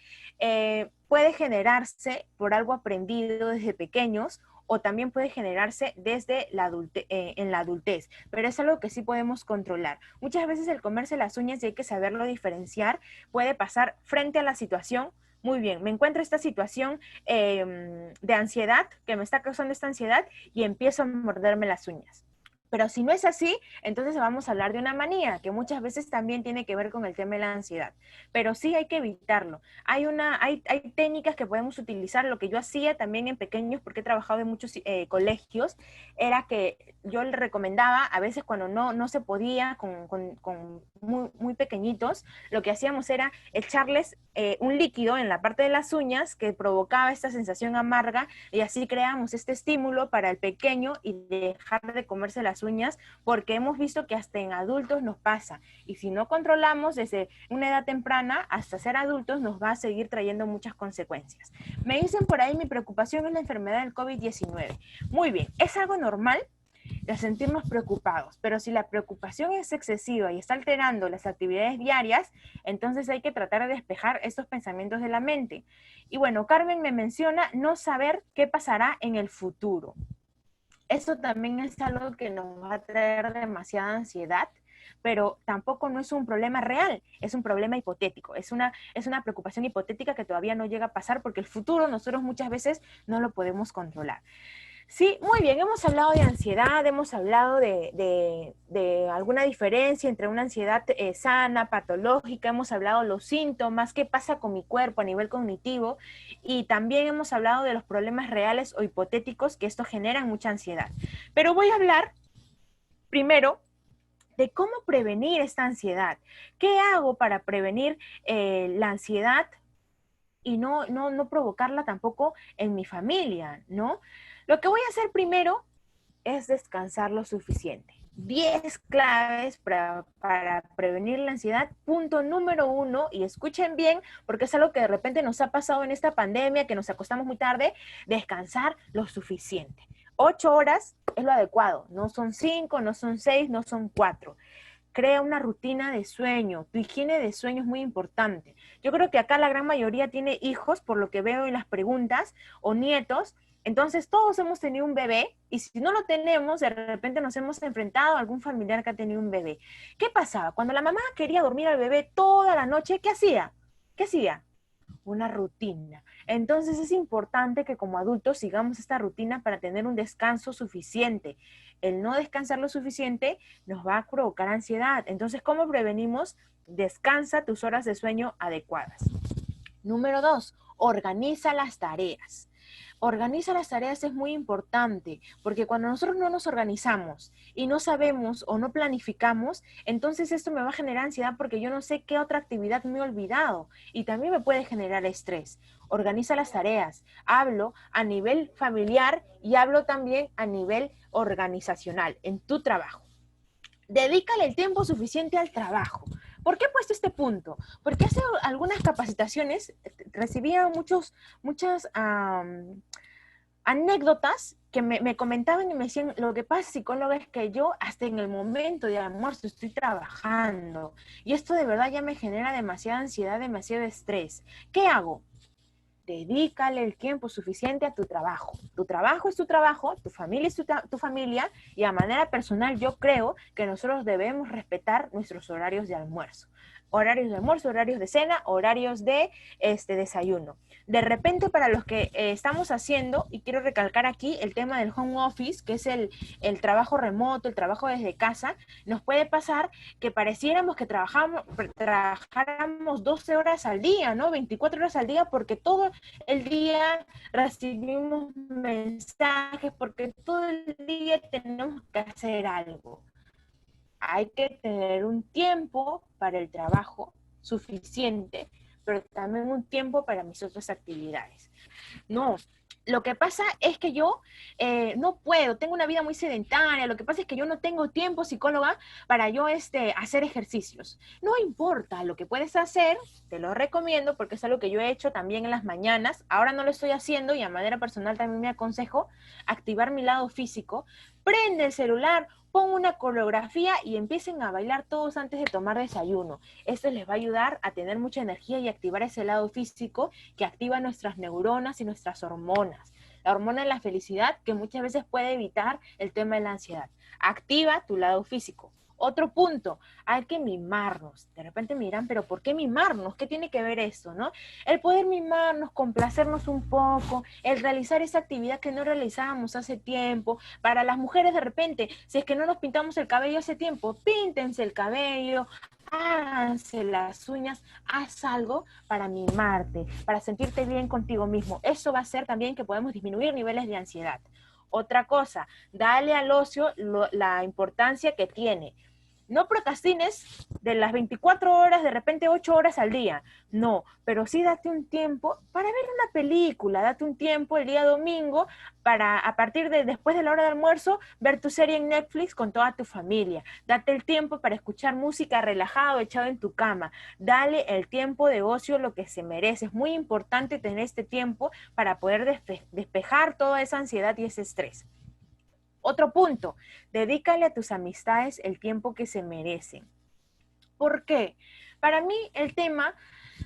Puede generarse por algo aprendido desde pequeños, o también puede generarse desde en la adultez, pero es algo que sí podemos controlar. Muchas veces el comerse las uñas, y hay que saberlo diferenciar, puede pasar frente a la situación. Muy bien, me encuentro esta situación de ansiedad, que me está causando esta ansiedad, y empiezo a morderme las uñas. Pero si no es así, entonces vamos a hablar de una manía, que muchas veces también tiene que ver con el tema de la ansiedad. Pero sí hay que evitarlo. Hay técnicas que podemos utilizar. Lo que yo hacía también en pequeños, porque he trabajado en muchos colegios, era que yo le recomendaba, a veces cuando no se podía, con muy pequeñitos, lo que hacíamos era echarles un líquido en la parte de las uñas que provocaba esta sensación amarga, y así creamos este estímulo para el pequeño y dejar de comerse las uñas, porque hemos visto que hasta en adultos nos pasa, y si no controlamos desde una edad temprana hasta ser adultos, nos va a seguir trayendo muchas consecuencias. Me dicen por ahí, mi preocupación es la enfermedad del COVID-19. Muy bien, es algo normal de sentirnos preocupados, pero si la preocupación es excesiva y está alterando las actividades diarias, entonces hay que tratar de despejar estos pensamientos de la mente. Y bueno, Carmen me menciona no saber qué pasará en el futuro. Eso también es algo que nos va a traer demasiada ansiedad, pero tampoco no es un problema real, es un problema hipotético, es una preocupación hipotética que todavía no llega a pasar, porque el futuro nosotros muchas veces no lo podemos controlar. Sí, muy bien, hemos hablado de ansiedad, hemos hablado de alguna diferencia entre una ansiedad sana, patológica, hemos hablado de los síntomas, qué pasa con mi cuerpo a nivel cognitivo, y también hemos hablado de los problemas reales o hipotéticos que esto genera mucha ansiedad. Pero voy a hablar primero de cómo prevenir esta ansiedad. ¿Qué hago para prevenir la ansiedad y no provocarla tampoco en mi familia, ¿no? Lo que voy a hacer primero es descansar lo suficiente. 10 claves para prevenir la ansiedad. Punto número 1, y escuchen bien, porque es algo que de repente nos ha pasado en esta pandemia, que nos acostamos muy tarde: descansar lo suficiente. 8 horas es lo adecuado, no son 5, no son 6, no son 4. Crea una rutina de sueño. Tu higiene de sueño es muy importante. Yo creo que acá la gran mayoría tiene hijos, por lo que veo en las preguntas, o nietos. Entonces todos hemos tenido un bebé, y si no lo tenemos, de repente nos hemos enfrentado a algún familiar que ha tenido un bebé. ¿Qué pasaba? Cuando la mamá quería dormir al bebé toda la noche, ¿qué hacía? ¿Qué hacía? Una rutina. Entonces es importante que como adultos sigamos esta rutina para tener un descanso suficiente. El no descansar lo suficiente nos va a provocar ansiedad. Entonces, ¿cómo prevenimos? Descansa tus horas de sueño adecuadas. Número 2, organiza las tareas. Organiza las tareas es muy importante, porque cuando nosotros no nos organizamos y no sabemos o no planificamos, entonces esto me va a generar ansiedad, porque yo no sé qué otra actividad me he olvidado, y también me puede generar estrés. Organiza las tareas. Hablo a nivel familiar y hablo también a nivel organizacional, en tu trabajo. Dedícale el tiempo suficiente al trabajo. ¿Por qué he puesto este punto? Porque hace algunas capacitaciones recibía muchas anécdotas que me comentaban y me decían: lo que pasa, psicóloga, es que yo hasta en el momento de almuerzo estoy trabajando, y esto de verdad ya me genera demasiada ansiedad, demasiado estrés. ¿Qué hago? Dedícale el tiempo suficiente a tu trabajo. Tu trabajo es tu trabajo, tu familia es tu familia, y a manera personal yo creo que nosotros debemos respetar nuestros horarios de almuerzo. Horarios de almuerzo, horarios de cena, horarios de desayuno. De repente, para los que estamos haciendo, y quiero recalcar aquí el tema del home office, que es el trabajo remoto, el trabajo desde casa, nos puede pasar que pareciéramos que trabajáramos 12 horas al día, ¿no? 24 horas al día, porque todo el día recibimos mensajes, porque todo el día tenemos que hacer algo. Hay que tener un tiempo para el trabajo suficiente, pero también un tiempo para mis otras actividades. No, lo que pasa es que yo no puedo, tengo una vida muy sedentaria. Lo que pasa es que yo no tengo tiempo, psicóloga, para yo hacer ejercicios. No importa, lo que puedes hacer, te lo recomiendo, porque es algo que yo he hecho también en las mañanas. Ahora no lo estoy haciendo, y a manera personal también me aconsejo activar mi lado físico. Prende el celular, pon una coreografía y empiecen a bailar todos antes de tomar desayuno. Esto les va a ayudar a tener mucha energía y activar ese lado físico que activa nuestras neuronas y nuestras hormonas. La hormona de la felicidad que muchas veces puede evitar el tema de la ansiedad. Activa tu lado físico. Otro punto, hay que mimarnos. De repente me dirán, pero ¿por qué mimarnos? ¿Qué tiene que ver eso, no? El poder mimarnos, complacernos un poco, el realizar esa actividad que no realizábamos hace tiempo. Para las mujeres de repente, si es que no nos pintamos el cabello hace tiempo, píntense el cabello, háganse las uñas, haz algo para mimarte, para sentirte bien contigo mismo. Eso va a hacer también que podemos disminuir niveles de ansiedad. Otra cosa, dale al ocio la importancia que tiene. No procrastines de las 24 horas, de repente 8 horas al día. No, pero sí date un tiempo para ver una película, date un tiempo el día domingo para, a partir de después de la hora de almuerzo, ver tu serie en Netflix con toda tu familia. Date el tiempo para escuchar música relajado, echado en tu cama. Dale el tiempo de ocio lo que se merece. Es muy importante tener este tiempo para poder despejar toda esa ansiedad y ese estrés. Otro punto, dedícale a tus amistades el tiempo que se merecen. ¿Por qué? Para mí el tema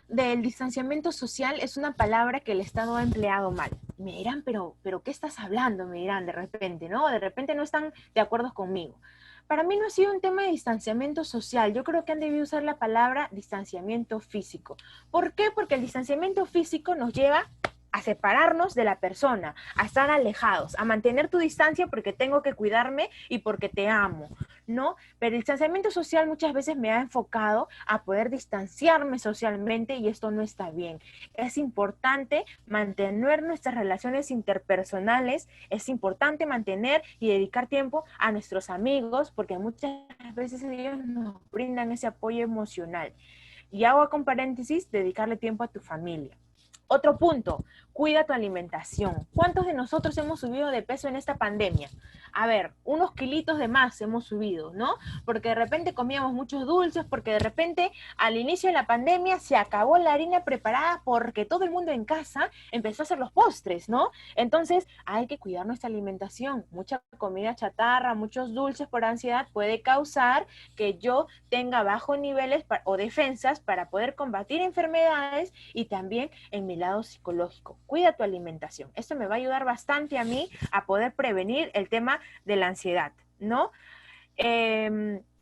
del distanciamiento social es una palabra que el Estado ha empleado mal. Me dirán, pero ¿qué estás hablando? Me dirán de repente, ¿no? De repente no están de acuerdo conmigo. Para mí no ha sido un tema de distanciamiento social. Yo creo que han debido usar la palabra distanciamiento físico. ¿Por qué? Porque el distanciamiento físico nos lleva a separarnos de la persona, a estar alejados, a mantener tu distancia porque tengo que cuidarme y porque te amo, ¿no? Pero el distanciamiento social muchas veces me ha enfocado a poder distanciarme socialmente y esto no está bien. Es importante mantener nuestras relaciones interpersonales, es importante mantener y dedicar tiempo a nuestros amigos porque muchas veces ellos nos brindan ese apoyo emocional. Y hago con paréntesis, dedicarle tiempo a tu familia. Otro punto, cuida tu alimentación. ¿Cuántos de nosotros hemos subido de peso en esta pandemia? A ver, unos kilitos de más hemos subido, ¿no? Porque de repente comíamos muchos dulces, porque de repente al inicio de la pandemia se acabó la harina preparada porque todo el mundo en casa empezó a hacer los postres, ¿no? Entonces hay que cuidar nuestra alimentación. Mucha comida chatarra, muchos dulces por ansiedad puede causar que yo tenga bajos niveles o defensas para poder combatir enfermedades y también en mi lado psicológico. Cuida tu alimentación. Esto me va a ayudar bastante a mí a poder prevenir el tema de la ansiedad, ¿no?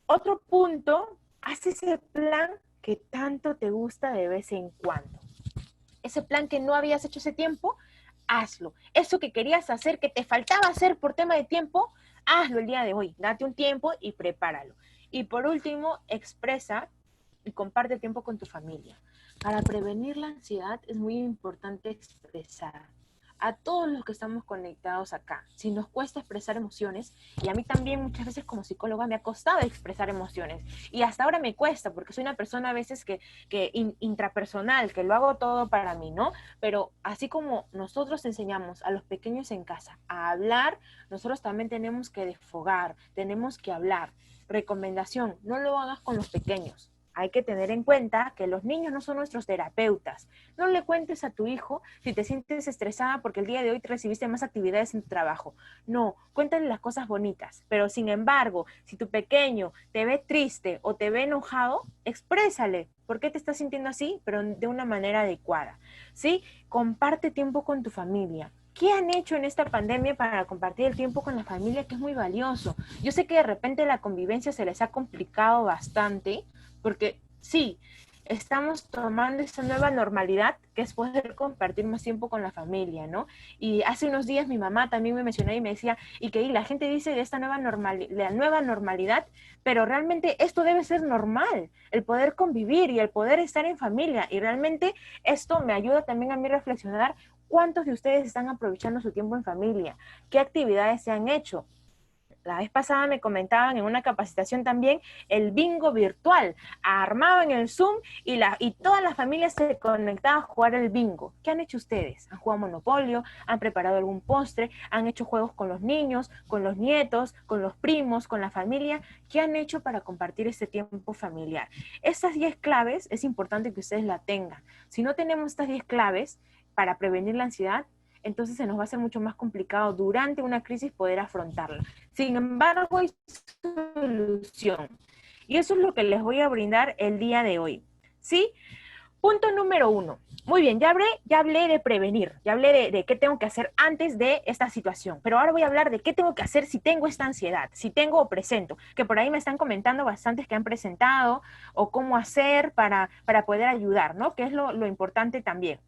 Otro punto, haz ese plan que tanto te gusta de vez en cuando. Ese plan que no habías hecho hace tiempo, hazlo. Eso que querías hacer, que te faltaba hacer por tema de tiempo, hazlo el día de hoy. Date un tiempo y prepáralo. Y por último, expresa y comparte tiempo con tu familia. Para prevenir la ansiedad es muy importante expresar. A todos los que estamos conectados acá, si nos cuesta expresar emociones, y a mí también muchas veces como psicóloga me ha costado expresar emociones, y hasta ahora me cuesta, porque soy una persona a veces que intrapersonal, que lo hago todo para mí, ¿no? Pero así como nosotros enseñamos a los pequeños en casa a hablar, nosotros también tenemos que desfogar, tenemos que hablar. Recomendación, no lo hagas con los pequeños. Hay que tener en cuenta que los niños no son nuestros terapeutas. No le cuentes a tu hijo si te sientes estresada porque el día de hoy te recibiste más actividades en tu trabajo. No, cuéntale las cosas bonitas. Pero sin embargo, si tu pequeño te ve triste o te ve enojado, exprésale por qué te estás sintiendo así, pero de una manera adecuada. ¿Sí? Comparte tiempo con tu familia. ¿Qué han hecho en esta pandemia para compartir el tiempo con la familia, que es muy valioso? Yo sé que de repente la convivencia se les ha complicado bastante, porque sí, estamos tomando esta nueva normalidad, que es poder compartir más tiempo con la familia, ¿no? Y hace unos días mi mamá también me mencionó y me decía, y que la gente dice de esta nueva normalidad, pero realmente esto debe ser normal, el poder convivir y el poder estar en familia, y realmente esto me ayuda también a mí a reflexionar cuántos de ustedes están aprovechando su tiempo en familia, qué actividades se han hecho. La vez pasada me comentaban en una capacitación también el bingo virtual. Armaban el Zoom y todas las familias se conectaban a jugar el bingo. ¿Qué han hecho ustedes? ¿Han jugado Monopolio? ¿Han preparado algún postre? ¿Han hecho juegos con los niños, con los nietos, con los primos, con la familia? ¿Qué han hecho para compartir este tiempo familiar? Estas 10 claves es importante que ustedes la tengan. Si no tenemos estas 10 claves para prevenir la ansiedad, entonces se nos va a hacer mucho más complicado durante una crisis poder afrontarla. Sin embargo, hay solución. Y eso es lo que les voy a brindar el día de hoy, ¿sí? Punto número 1. Muy bien, ya hablé de prevenir, ya hablé de qué tengo que hacer antes de esta situación, pero ahora voy a hablar de qué tengo que hacer si tengo esta ansiedad, si tengo o presento, que por ahí me están comentando bastantes que han presentado, o cómo hacer para poder ayudar, ¿no? Que es lo importante también.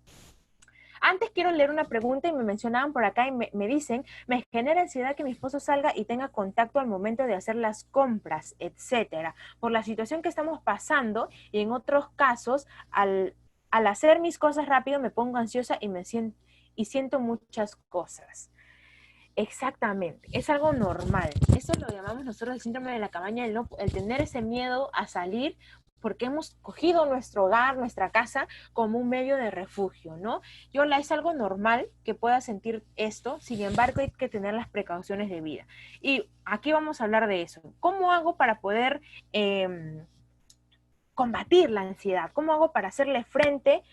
Antes quiero leer una pregunta y me mencionaban por acá y me dicen, me genera ansiedad que mi esposo salga y tenga contacto al momento de hacer las compras, etcétera. Por la situación que estamos pasando y en otros casos, al hacer mis cosas rápido me pongo ansiosa y siento muchas cosas. Exactamente, es algo normal. Eso lo llamamos nosotros el síndrome de la cabaña, el tener ese miedo a salir porque hemos cogido nuestro hogar, nuestra casa, como un medio de refugio, ¿no? Es algo normal que pueda sentir esto, sin embargo hay que tener las precauciones de vida. Y aquí vamos a hablar de eso. ¿Cómo hago para poder combatir la ansiedad? ¿Cómo hago para hacerle frente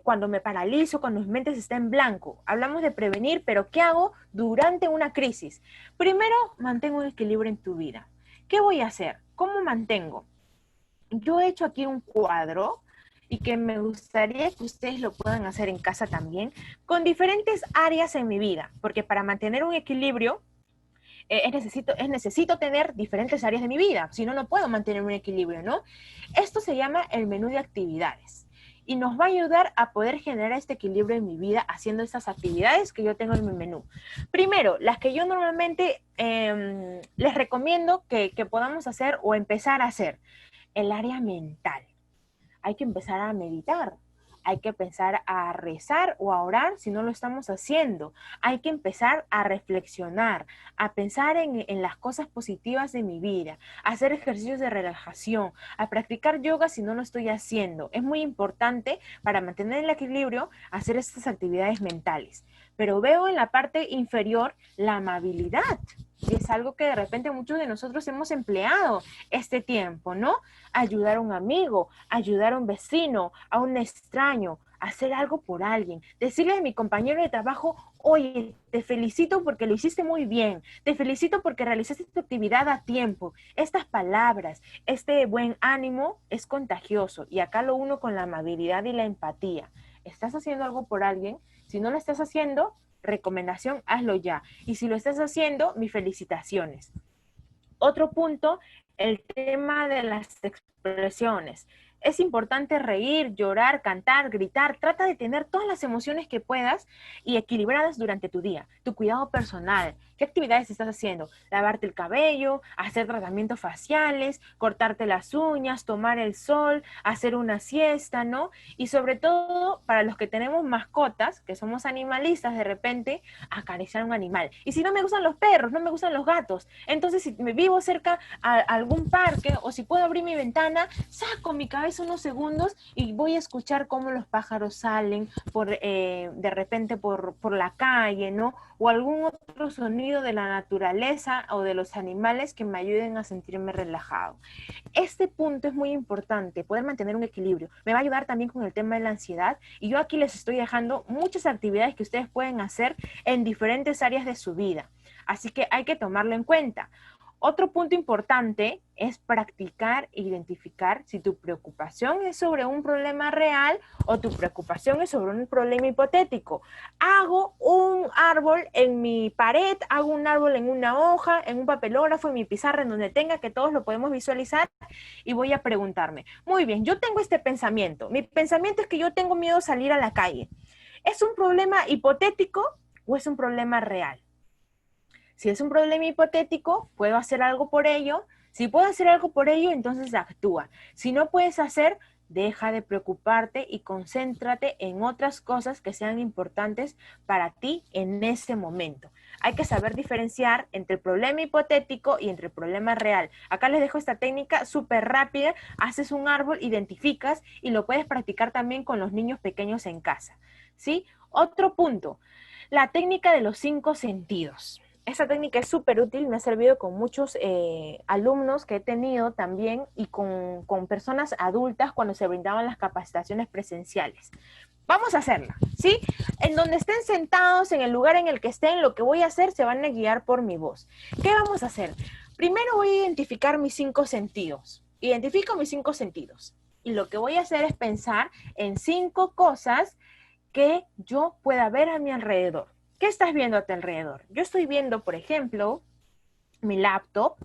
cuando me paralizo, cuando mi mente está en blanco? Hablamos de prevenir, pero ¿qué hago durante una crisis? Primero, mantengo un equilibrio en tu vida. ¿Qué voy a hacer? ¿Cómo mantengo? Yo he hecho aquí un cuadro y que me gustaría que ustedes lo puedan hacer en casa también, con diferentes áreas en mi vida, porque para mantener un equilibrio necesito tener diferentes áreas de mi vida, si no, no puedo mantener un equilibrio, ¿no? Esto se llama el menú de actividades y nos va a ayudar a poder generar este equilibrio en mi vida haciendo estas actividades que yo tengo en mi menú. Primero, las que yo normalmente les recomiendo que podamos hacer o empezar a hacer. El área mental. Hay que empezar a meditar, hay que empezar a rezar o a orar si no lo estamos haciendo. Hay que empezar a reflexionar, a pensar en las cosas positivas de mi vida, a hacer ejercicios de relajación, a practicar yoga si no lo estoy haciendo. Es muy importante para mantener el equilibrio hacer estas actividades mentales. Pero veo en la parte inferior la amabilidad. Y es algo que de repente muchos de nosotros hemos empleado este tiempo, ¿no? Ayudar a un amigo, ayudar a un vecino, a un extraño, hacer algo por alguien, decirle a mi compañero de trabajo, oye, te felicito porque lo hiciste muy bien, te felicito porque realizaste tu actividad a tiempo. Estas palabras, este buen ánimo es contagioso y acá lo uno con la amabilidad y la empatía. ¿Estás haciendo algo por alguien? Si no lo estás haciendo, recomendación, hazlo ya. Y si lo estás haciendo, mis felicitaciones. Otro punto, el tema de las expresiones. Es importante reír, llorar, cantar, gritar. Trata de tener todas las emociones que puedas y equilibradas durante tu día. Tu cuidado personal. ¿Qué actividades estás haciendo? Lavarte el cabello, hacer tratamientos faciales, cortarte las uñas, tomar el sol, hacer una siesta, ¿no? Y sobre todo, para los que tenemos mascotas, que somos animalistas, de repente, acariciar a un animal. Y si no me gustan los perros, no me gustan los gatos, entonces si me vivo cerca a algún parque o si puedo abrir mi ventana, saco mi cabeza unos segundos y voy a escuchar cómo los pájaros salen de repente por la calle, ¿no? O algún otro sonido de la naturaleza o de los animales que me ayuden a sentirme relajado. Este punto es muy importante, poder mantener un equilibrio. Me va a ayudar también con el tema de la ansiedad y yo aquí les estoy dejando muchas actividades que ustedes pueden hacer en diferentes áreas de su vida. Así que hay que tomarlo en cuenta. Otro punto importante es practicar e identificar si tu preocupación es sobre un problema real o tu preocupación es sobre un problema hipotético. Hago un árbol en mi pared, hago un árbol en una hoja, en un papelógrafo, en mi pizarra, en donde tenga, que todos lo podemos visualizar, y voy a preguntarme, muy bien, yo tengo este pensamiento. Mi pensamiento es que yo tengo miedo a salir a la calle. ¿Es un problema hipotético o es un problema real? Si es un problema hipotético, ¿puedo hacer algo por ello? Si puedo hacer algo por ello, entonces actúa. Si no puedes hacer, deja de preocuparte y concéntrate en otras cosas que sean importantes para ti en ese momento. Hay que saber diferenciar entre el problema hipotético y entre el problema real. Acá les dejo esta técnica súper rápida. Haces un árbol, identificas y lo puedes practicar también con los niños pequeños en casa, ¿sí? Otro punto, la técnica de los 5 sentidos. Esta técnica es súper útil, me ha servido con muchos alumnos que he tenido también y con personas adultas cuando se brindaban las capacitaciones presenciales. Vamos a hacerla, ¿sí? En donde estén sentados, en el lugar en el que estén, lo que voy a hacer se van a guiar por mi voz. ¿Qué vamos a hacer? Primero voy a identificar mis 5 sentidos. Identifico mis 5 sentidos. Y lo que voy a hacer es pensar en 5 cosas que yo pueda ver a mi alrededor. ¿Qué estás viendo a tu alrededor? Yo estoy viendo, por ejemplo, mi laptop,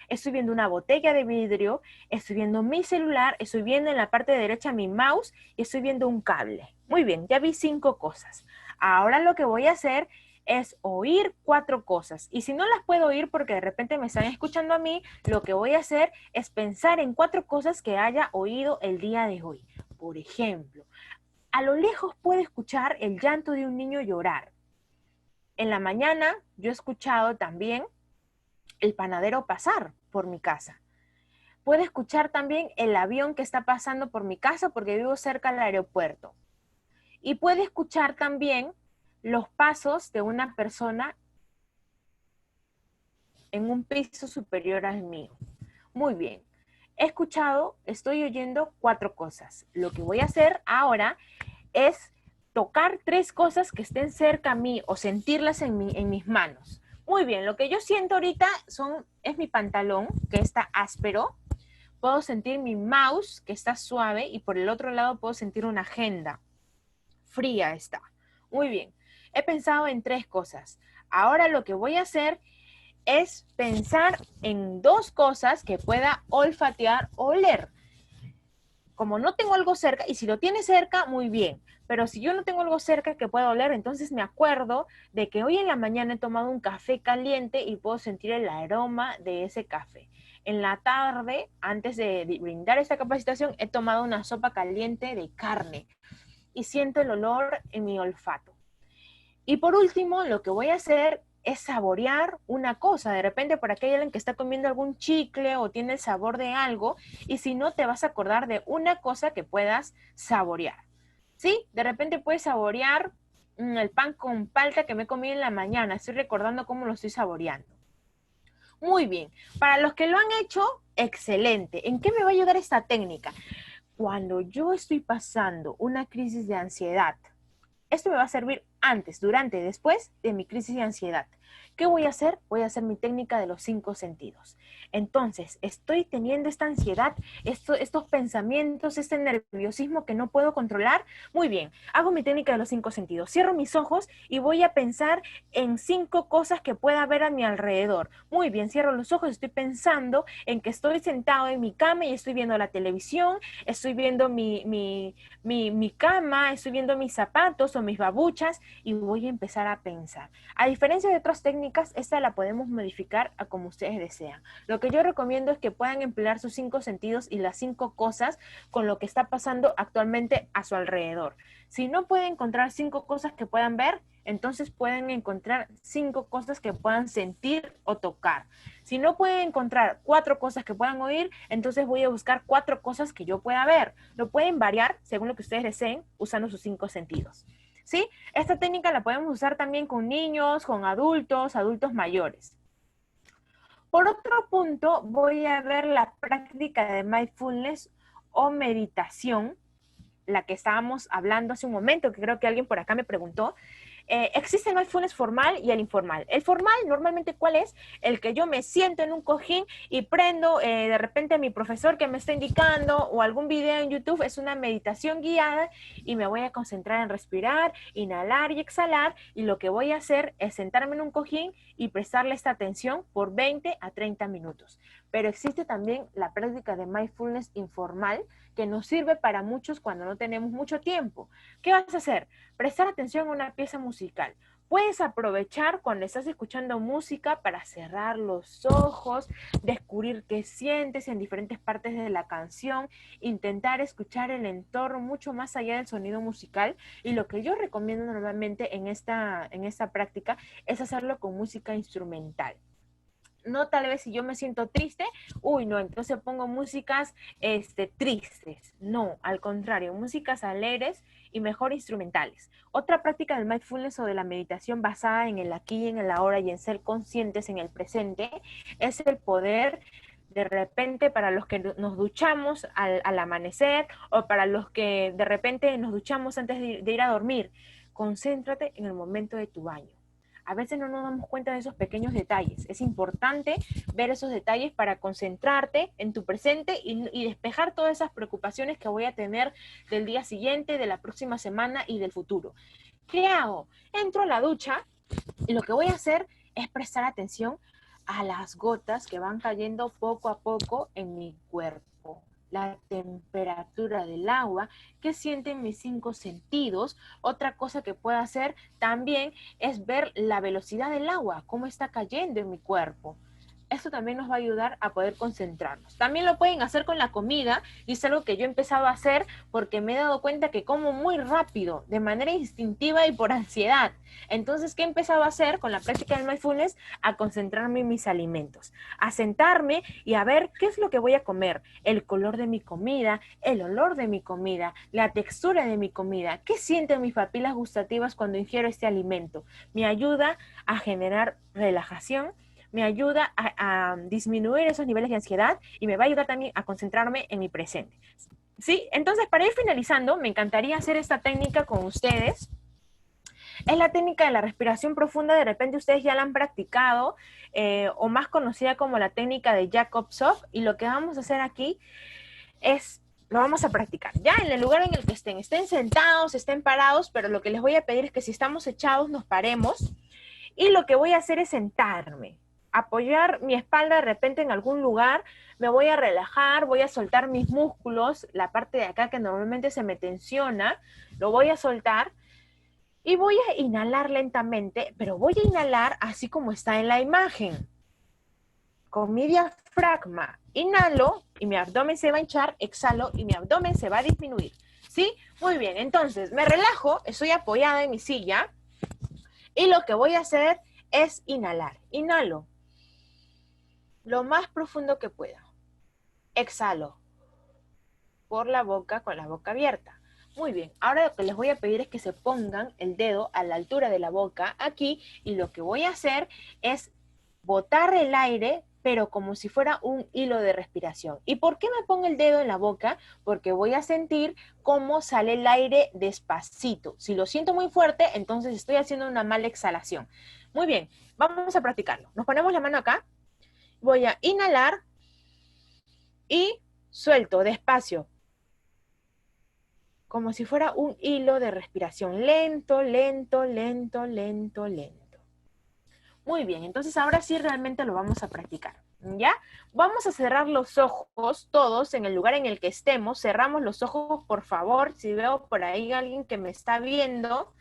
estoy viendo una botella de vidrio, estoy viendo mi celular, estoy viendo en la parte derecha mi mouse y estoy viendo un cable. Muy bien, ya vi 5 cosas. Ahora lo que voy a hacer es oír 4 cosas. Y si no las puedo oír porque de repente me están escuchando a mí, lo que voy a hacer es pensar en 4 cosas que haya oído el día de hoy. Por ejemplo, a lo lejos puedo escuchar el llanto de un niño llorar. En la mañana yo he escuchado también el panadero pasar por mi casa. Puedo escuchar también el avión que está pasando por mi casa porque vivo cerca del aeropuerto. Y puedo escuchar también los pasos de una persona en un piso superior al mío. Muy bien. He escuchado, estoy oyendo 4 cosas. Lo que voy a hacer ahora es tocar 3 cosas que estén cerca a mí o sentirlas en mis manos. Muy bien, lo que yo siento ahorita es mi pantalón, que está áspero. Puedo sentir mi mouse, que está suave, y por el otro lado puedo sentir una agenda. Fría está. Muy bien. He pensado en 3 cosas. Ahora lo que voy a hacer es pensar en 2 cosas que pueda olfatear o oler. Como no tengo algo cerca, y si lo tiene cerca, muy bien. Pero si yo no tengo algo cerca que pueda oler, entonces me acuerdo de que hoy en la mañana he tomado un café caliente y puedo sentir el aroma de ese café. En la tarde, antes de brindar esta capacitación, he tomado una sopa caliente de carne y siento el olor en mi olfato. Y por último, lo que voy a hacer es saborear una cosa. De repente por aquí hay alguien que está comiendo algún chicle o tiene el sabor de algo, y si no, te vas a acordar de una cosa que puedas saborear. ¿Sí? De repente puedes saborear el pan con palta que me comí en la mañana. Estoy recordando cómo lo estoy saboreando. Muy bien. Para los que lo han hecho, excelente. ¿En qué me va a ayudar esta técnica? Cuando yo estoy pasando una crisis de ansiedad, esto me va a servir antes, durante y después de mi crisis de ansiedad. ¿Qué voy a hacer? Voy a hacer mi técnica de los 5 sentidos. Entonces, estoy teniendo esta ansiedad, estos pensamientos, este nerviosismo que no puedo controlar. Muy bien, hago mi técnica de los 5 sentidos. Cierro mis ojos y voy a pensar en 5 cosas que pueda ver a mi alrededor. Muy bien, cierro los ojos, estoy pensando en que estoy sentado en mi cama y estoy viendo la televisión, estoy viendo mi cama, estoy viendo mis zapatos o mis babuchas, y voy a empezar a pensar. A diferencia de otras técnicas, esta la podemos modificar a como ustedes desean. Lo que yo recomiendo es que puedan emplear sus 5 sentidos y las 5 cosas con lo que está pasando actualmente a su alrededor. Si no pueden encontrar 5 cosas que puedan ver, entonces pueden encontrar 5 cosas que puedan sentir o tocar. Si no pueden encontrar 4 cosas que puedan oír, entonces voy a buscar 4 cosas que yo pueda ver. Lo pueden variar según lo que ustedes deseen usando sus 5 sentidos. ¿Sí? Esta técnica la podemos usar también con niños, con adultos, adultos mayores. Por otro punto, voy a ver la práctica de mindfulness o meditación, la que estábamos hablando hace un momento, que creo que alguien por acá me preguntó. Existe el mindfulness formal y el informal. El formal, normalmente, ¿cuál es? El que yo me siento en un cojín y prendo de repente a mi profesor que me está indicando o algún video en YouTube. Es una meditación guiada y me voy a concentrar en respirar, inhalar y exhalar, y lo que voy a hacer es sentarme en un cojín y prestarle esta atención por 20 a 30 minutos. Pero existe también la práctica de mindfulness informal, que nos sirve para muchos cuando no tenemos mucho tiempo. ¿Qué vas a hacer? Prestar atención a una pieza musical. Puedes aprovechar cuando estás escuchando música para cerrar los ojos, descubrir qué sientes en diferentes partes de la canción, intentar escuchar el entorno mucho más allá del sonido musical. Y lo que yo recomiendo normalmente en esta práctica es hacerlo con música instrumental. no tal vez si yo me siento triste, uy, no, entonces pongo músicas tristes. No, al contrario, músicas alegres y mejor instrumentales. Otra práctica del mindfulness o de la meditación basada en el aquí y en el ahora y en ser conscientes en el presente es el poder de repente para los que nos duchamos al amanecer o para los que de repente nos duchamos antes de ir a dormir. Concéntrate en el momento de tu baño. A veces no nos damos cuenta de esos pequeños detalles. Es importante ver esos detalles para concentrarte en tu presente y despejar todas esas preocupaciones que voy a tener del día siguiente, de la próxima semana y del futuro. ¿Qué hago? Entro a la ducha y lo que voy a hacer es prestar atención a las gotas que van cayendo poco a poco en mi cuerpo. La temperatura del agua, qué sienten mis 5 sentidos. Otra cosa que puedo hacer también es ver la velocidad del agua, cómo está cayendo en mi cuerpo. Esto también nos va a ayudar a poder concentrarnos. También lo pueden hacer con la comida y es algo que yo he empezado a hacer porque me he dado cuenta que como muy rápido, de manera instintiva y por ansiedad. Entonces, ¿qué he empezado a hacer con la práctica del mindfulness? A concentrarme en mis alimentos, a sentarme y a ver qué es lo que voy a comer, el color de mi comida, el olor de mi comida, la textura de mi comida, qué sienten mis papilas gustativas cuando ingiero este alimento. Me ayuda a generar relajación, me ayuda a disminuir esos niveles de ansiedad y me va a ayudar también a concentrarme en mi presente. ¿Sí? Entonces, para ir finalizando, me encantaría hacer esta técnica con ustedes. Es la técnica de la respiración profunda, de repente ustedes ya la han practicado, o más conocida como la técnica de Jacobson, y lo que vamos a hacer aquí es, lo vamos a practicar, ya en el lugar en el que estén sentados, estén parados, pero lo que les voy a pedir es que si estamos echados nos paremos, y lo que voy a hacer es sentarme, apoyar mi espalda de repente en algún lugar, me voy a relajar, voy a soltar mis músculos, la parte de acá que normalmente se me tensiona, lo voy a soltar y voy a inhalar lentamente, pero voy a inhalar así como está en la imagen, con mi diafragma. Inhalo y mi abdomen se va a hinchar, exhalo y mi abdomen se va a disminuir. ¿Sí? Muy bien, entonces me relajo, estoy apoyada en mi silla y lo que voy a hacer es inhalar. Inhalo lo más profundo que pueda. Exhalo por la boca con la boca abierta. Muy bien, ahora lo que les voy a pedir es que se pongan el dedo a la altura de la boca aquí y lo que voy a hacer es botar el aire, pero como si fuera un hilo de respiración. ¿Y por qué me pongo el dedo en la boca? Porque voy a sentir cómo sale el aire despacito. Si lo siento muy fuerte, entonces estoy haciendo una mala exhalación. Muy bien, vamos a practicarlo. Nos ponemos la mano acá. Voy a inhalar y suelto despacio, como si fuera un hilo de respiración. Lento, lento, lento, lento, lento. Muy bien, entonces ahora sí realmente lo vamos a practicar, ¿ya? Vamos a cerrar los ojos todos en el lugar en el que estemos. Cerramos los ojos, por favor. Si veo por ahí alguien que me está viendo.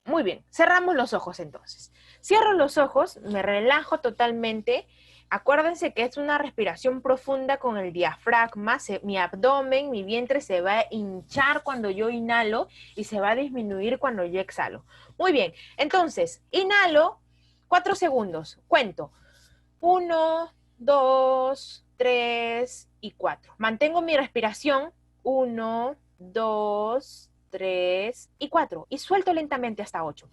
Muy bien, cerramos los ojos entonces. Cierro los ojos, me relajo totalmente. Acuérdense que es una respiración profunda con el diafragma. Mi abdomen, mi vientre se va a hinchar cuando yo inhalo y se va a disminuir cuando yo exhalo. Muy bien, entonces, inhalo 4 segundos. Cuento. 1, 2, 3 y 4. Mantengo mi respiración. 1, 2, 3 y 4. Y suelto lentamente hasta 8.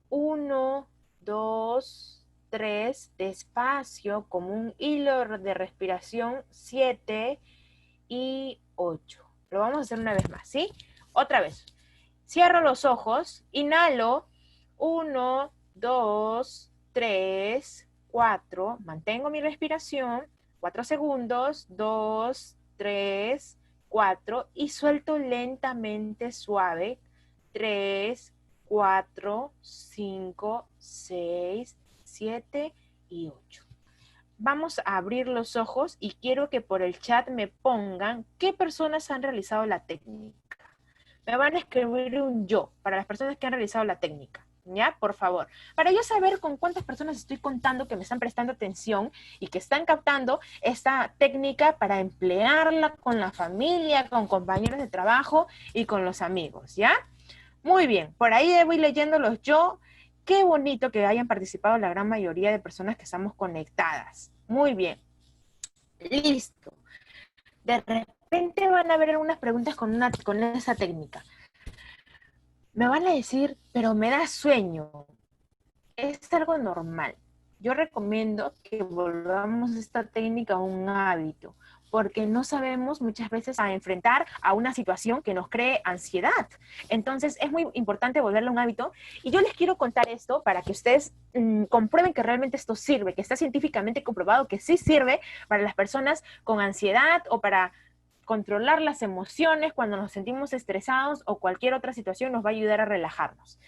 1, 2, 3, despacio, como un hilo de respiración, 7 y 8. Lo vamos a hacer una vez más, ¿sí? Otra vez. Cierro los ojos, inhalo, 1, 2, 3, 4, mantengo mi respiración, 4 segundos, 2, 3, 4, y suelto lentamente suave, 3, 4, 5, 6, 7 y 8. Vamos a abrir los ojos y quiero que por el chat me pongan qué personas han realizado la técnica. Me van a escribir un yo para las personas que han realizado la técnica, ¿ya? Por favor. Para yo saber con cuántas personas estoy contando que me están prestando atención y que están captando esta técnica para emplearla con la familia, con compañeros de trabajo y con los amigos, ¿ya? Muy bien. Por ahí voy leyendo los yo qué bonito que hayan participado la gran mayoría de personas que estamos conectadas. Muy bien. Listo. De repente van a haber algunas preguntas con esa técnica. Me van a decir, pero me da sueño. Es algo normal. Yo recomiendo que volvamos esta técnica a un hábito, porque no sabemos muchas veces a enfrentar a una situación que nos cree ansiedad. Entonces es muy importante volverlo a un hábito. Y yo les quiero contar esto para que ustedes comprueben que realmente esto sirve, que está científicamente comprobado que sí sirve para las personas con ansiedad o para controlar las emociones cuando nos sentimos estresados o cualquier otra situación nos va a ayudar a relajarnos.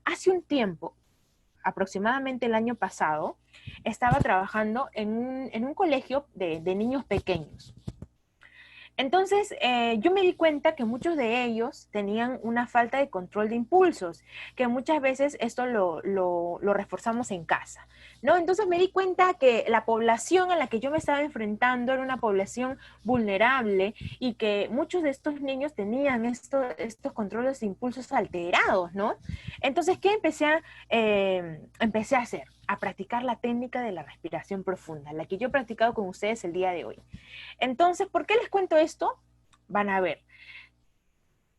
Hace un tiempo, aproximadamente el año pasado, estaba trabajando en un colegio de niños pequeños. Entonces, yo me di cuenta que muchos de ellos tenían una falta de control de impulsos, que muchas veces esto lo reforzamos en casa, ¿no? Entonces me di cuenta que la población a la que yo me estaba enfrentando era una población vulnerable y que muchos de estos niños tenían estos controles de impulsos alterados, ¿no? Entonces, ¿qué empecé a hacer? A practicar la técnica de la respiración profunda, la que yo he practicado con ustedes el día de hoy. Entonces, ¿por qué les cuento esto? Van a ver.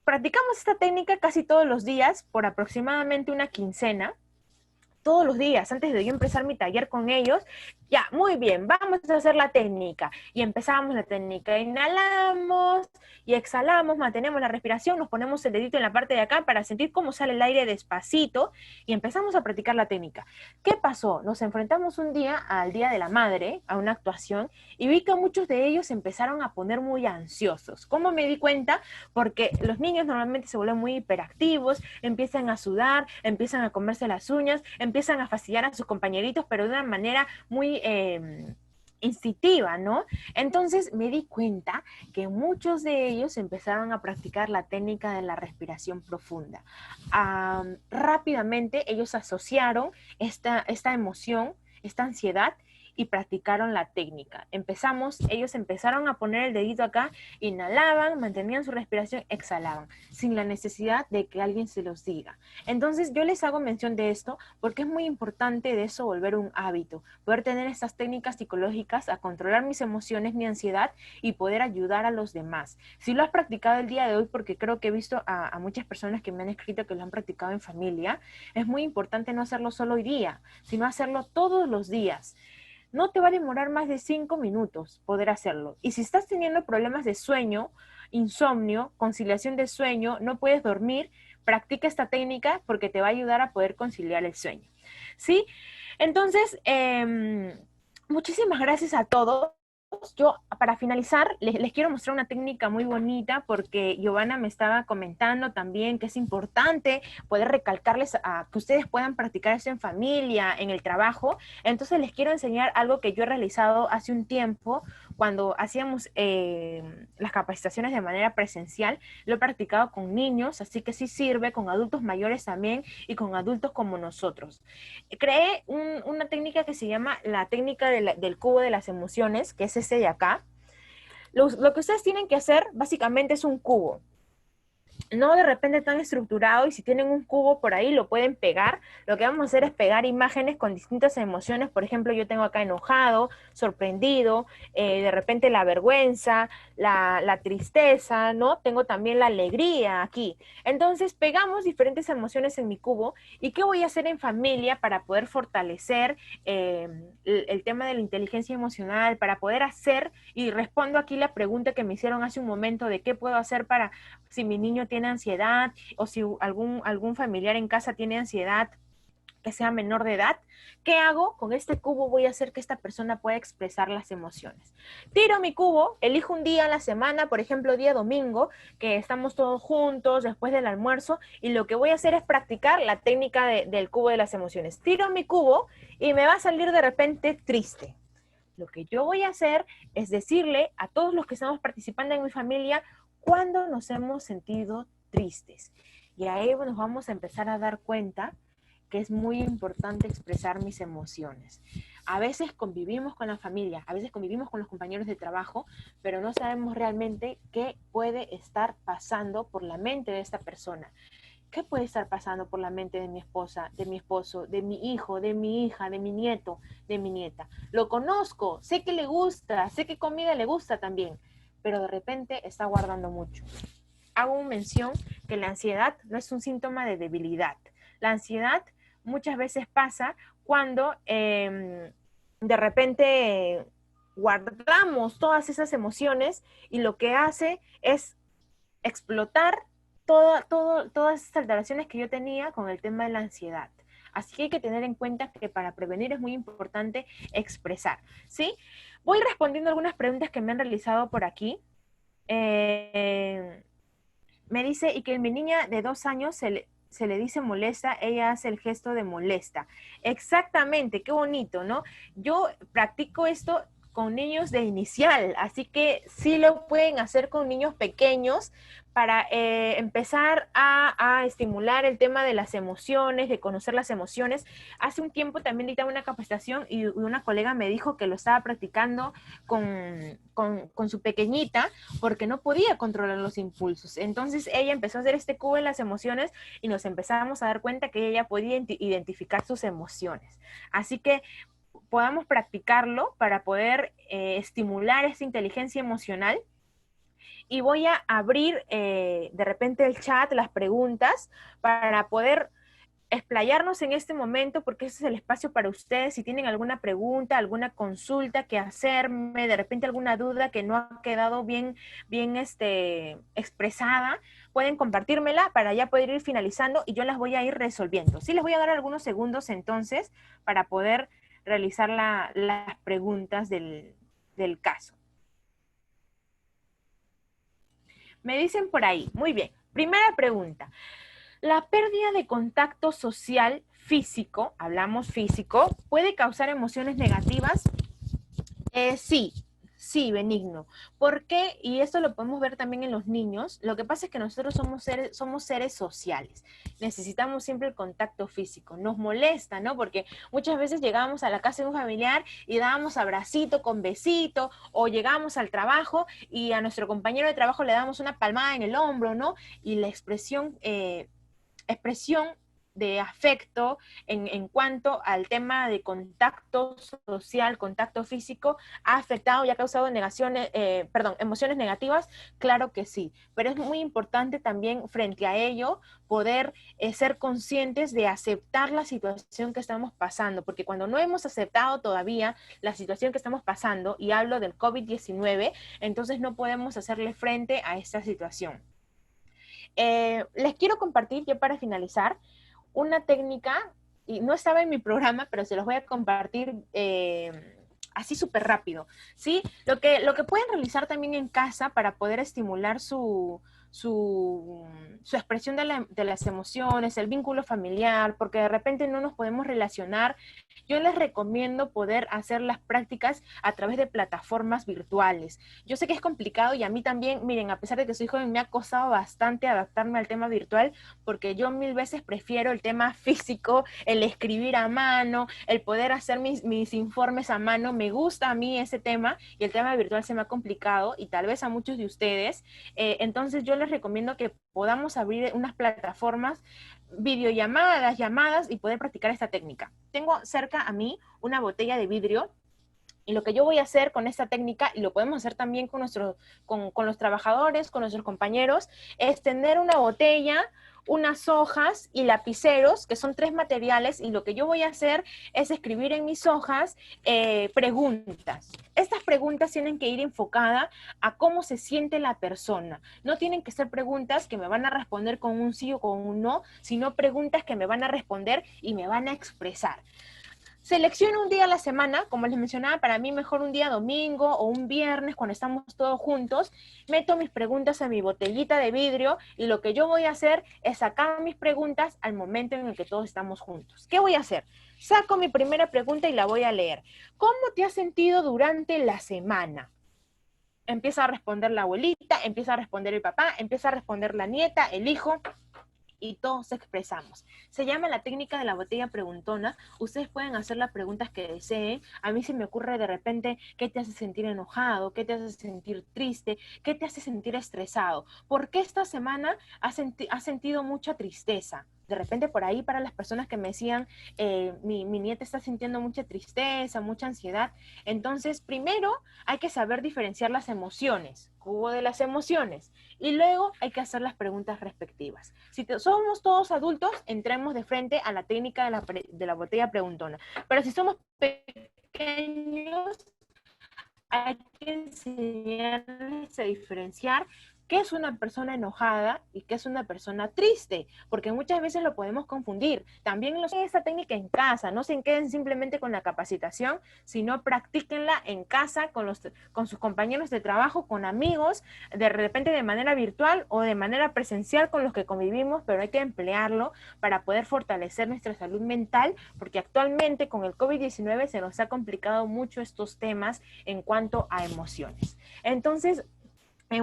Practicamos esta técnica casi todos los días por aproximadamente una quincena. Todos los días, antes de yo empezar mi taller con ellos, ya, muy bien, vamos a hacer la técnica. Y empezamos la técnica, inhalamos y exhalamos, mantenemos la respiración, nos ponemos el dedito en la parte de acá para sentir cómo sale el aire despacito y empezamos a practicar la técnica. ¿Qué pasó? Nos enfrentamos un día al Día de la Madre, a una actuación, y vi que muchos de ellos empezaron a poner muy ansiosos. ¿Cómo me di cuenta? Porque los niños normalmente se vuelven muy hiperactivos, empiezan a sudar, empiezan a comerse las uñas, empiezan a fastidiar a sus compañeritos, pero de una manera muy instintiva, ¿no? Entonces me di cuenta que muchos de ellos empezaron a practicar la técnica de la respiración profunda. Rápidamente ellos asociaron esta emoción, esta ansiedad, y practicaron la técnica. Ellos empezaron a poner el dedito acá, inhalaban, mantenían su respiración, exhalaban, sin la necesidad de que alguien se los diga. Entonces yo les hago mención de esto porque es muy importante de eso volver un hábito, poder tener estas técnicas psicológicas a controlar mis emociones, mi ansiedad y poder ayudar a los demás. Si lo has practicado el día de hoy, porque creo que he visto a muchas personas que me han escrito que lo han practicado en familia, es muy importante no hacerlo solo hoy día, sino hacerlo todos los días. No te va a demorar más de 5 minutos poder hacerlo. Y si estás teniendo problemas de sueño, insomnio, conciliación de sueño, no puedes dormir, practica esta técnica porque te va a ayudar a poder conciliar el sueño. ¿Sí? Entonces, muchísimas gracias a todos. Yo, para finalizar, les quiero mostrar una técnica muy bonita porque Giovanna me estaba comentando también que es importante poder recalcarles a que ustedes puedan practicar eso en familia, en el trabajo. Entonces les quiero enseñar algo que yo he realizado hace un tiempo cuando hacíamos las capacitaciones de manera presencial. Lo he practicado con niños, así que sí sirve, con adultos mayores también y con adultos como nosotros. Creé una técnica que se llama la técnica del cubo de las emociones, que es ese de acá. Lo que ustedes tienen que hacer básicamente es un cubo. No de repente tan estructurado, y si tienen un cubo por ahí lo pueden pegar. Lo que vamos a hacer es pegar imágenes con distintas emociones. Por ejemplo, yo tengo acá enojado, sorprendido, de repente la vergüenza, la tristeza, ¿no? Tengo también la alegría aquí. Entonces pegamos diferentes emociones en mi cubo. ¿Y qué voy a hacer en familia para poder fortalecer el tema de la inteligencia emocional, para poder hacer, y respondo aquí la pregunta que me hicieron hace un momento de qué puedo hacer para si mi niño tiene ansiedad o si algún familiar en casa tiene ansiedad que sea menor de edad? ¿Qué hago? Con este cubo voy a hacer que esta persona pueda expresar las emociones. Tiro mi cubo, elijo un día a la semana, por ejemplo, día domingo, que estamos todos juntos después del almuerzo, y lo que voy a hacer es practicar la técnica del cubo de las emociones. Tiro mi cubo y me va a salir de repente triste. Lo que yo voy a hacer es decirle a todos los que estamos participando en mi familia cuándo nos hemos sentido tristes. Y ahí nos vamos a empezar a dar cuenta que es muy importante expresar mis emociones. A veces convivimos con la familia, a veces convivimos con los compañeros de trabajo, pero no sabemos realmente qué puede estar pasando por la mente de esta persona. ¿qué puede estar pasando por la mente de mi esposa, de mi esposo, de mi hijo, de mi hija, de mi nieto, de mi nieta? Lo conozco, sé que le gusta, sé que comida le gusta también, pero de repente está guardando mucho. Hago mención que la ansiedad no es un síntoma de debilidad. La ansiedad muchas veces pasa cuando de repente guardamos todas esas emociones y lo que hace es explotar todas esas alteraciones que yo tenía con el tema de la ansiedad. Así que hay que tener en cuenta que para prevenir es muy importante expresar, ¿sí? Voy respondiendo algunas preguntas que me han realizado por aquí. Me dice, y que mi niña de 2 años se le dice molesta, ella hace el gesto de molesta. Exactamente, qué bonito, ¿no? Yo practico esto con niños de inicial, así que sí lo pueden hacer con niños pequeños para empezar a estimular el tema de las emociones, de conocer las emociones. Hace un tiempo también dictaba una capacitación y una colega me dijo que lo estaba practicando con su pequeñita porque no podía controlar los impulsos. Entonces ella empezó a hacer este cubo en las emociones y nos empezamos a dar cuenta que ella podía identificar sus emociones. Así que podamos practicarlo para poder estimular esta inteligencia emocional. Y voy a abrir de repente el chat, las preguntas, para poder explayarnos en este momento, porque ese es el espacio para ustedes. Si tienen alguna pregunta, alguna consulta que hacerme, de repente alguna duda que no ha quedado bien expresada, pueden compartírmela para ya poder ir finalizando y yo las voy a ir resolviendo. Sí, les voy a dar algunos segundos entonces para poder realizar las preguntas del caso. Me dicen por ahí, muy bien. Primera pregunta. ¿La pérdida de contacto social físico, hablamos físico, puede causar emociones negativas? Sí, Benigno. ¿Por qué? Y esto lo podemos ver también en los niños. Lo que pasa es que nosotros somos seres sociales. Necesitamos siempre el contacto físico. Nos molesta, ¿no? Porque muchas veces llegábamos a la casa de un familiar y dábamos abracito con besito, o llegábamos al trabajo y a nuestro compañero de trabajo le damos una palmada en el hombro, ¿no? Y la expresión de afecto en cuanto al tema de contacto social, contacto físico, ha afectado y ha causado emociones negativas, claro que sí, pero es muy importante también frente a ello poder ser conscientes de aceptar la situación que estamos pasando, porque cuando no hemos aceptado todavía la situación que estamos pasando, y hablo del COVID-19, entonces no podemos hacerle frente a esta situación. Les quiero compartir, ya para finalizar, una técnica, y no estaba en mi programa, pero se los voy a compartir así súper rápido, ¿sí? Lo que pueden realizar también en casa para poder estimular su expresión de las emociones, el vínculo familiar, porque de repente no nos podemos relacionar. Yo les recomiendo poder hacer las prácticas a través de plataformas virtuales. Yo sé que es complicado y a mí también, miren, a pesar de que soy joven, me ha costado bastante adaptarme al tema virtual, porque yo 1000 veces prefiero el tema físico, el escribir a mano, el poder hacer mis informes a mano. Me gusta a mí ese tema y el tema virtual se me ha complicado y tal vez a muchos de ustedes. Entonces yo les recomiendo que podamos abrir unas plataformas, videollamadas, llamadas y poder practicar esta técnica. Tengo cerca a mí una botella de vidrio y lo que yo voy a hacer con esta técnica, y lo podemos hacer también con los trabajadores, con nuestros compañeros, es tener una botella, unas hojas y lapiceros, que son 3 materiales, y lo que yo voy a hacer es escribir en mis hojas preguntas. Estas preguntas tienen que ir enfocadas a cómo se siente la persona. No tienen que ser preguntas que me van a responder con un sí o con un no, sino preguntas que me van a responder y me van a expresar. Selecciono un día a la semana, como les mencionaba, para mí mejor un día domingo o un viernes cuando estamos todos juntos, meto mis preguntas en mi botellita de vidrio y lo que yo voy a hacer es sacar mis preguntas al momento en el que todos estamos juntos. ¿Qué voy a hacer? Saco mi primera pregunta y la voy a leer. ¿Cómo te has sentido durante la semana? Empieza a responder la abuelita, empieza a responder el papá, empieza a responder la nieta, el hijo. y todos expresamos. Se llama la técnica de la botella preguntona. Ustedes pueden hacer las preguntas que deseen. A mí se me ocurre de repente, ¿qué te hace sentir enojado? ¿Qué te hace sentir triste? ¿Qué te hace sentir estresado? ¿Por qué esta semana has sentido mucha tristeza? De repente por ahí para las personas que me decían, mi nieta está sintiendo mucha tristeza, mucha ansiedad. Entonces, primero hay que saber diferenciar las emociones, cubo de las emociones, y luego hay que hacer las preguntas respectivas. Si somos todos adultos, entremos de frente a la técnica de la botella preguntona. Pero si somos pequeños, hay que enseñarles a diferenciar qué es una persona enojada y qué es una persona triste, porque muchas veces lo podemos confundir. También esta técnica en casa, no se queden simplemente con la capacitación, sino practíquenla en casa con sus compañeros de trabajo, con amigos, de repente de manera virtual o de manera presencial con los que convivimos, pero hay que emplearlo para poder fortalecer nuestra salud mental, porque actualmente con el COVID-19 se nos ha complicado mucho estos temas en cuanto a emociones. Entonces,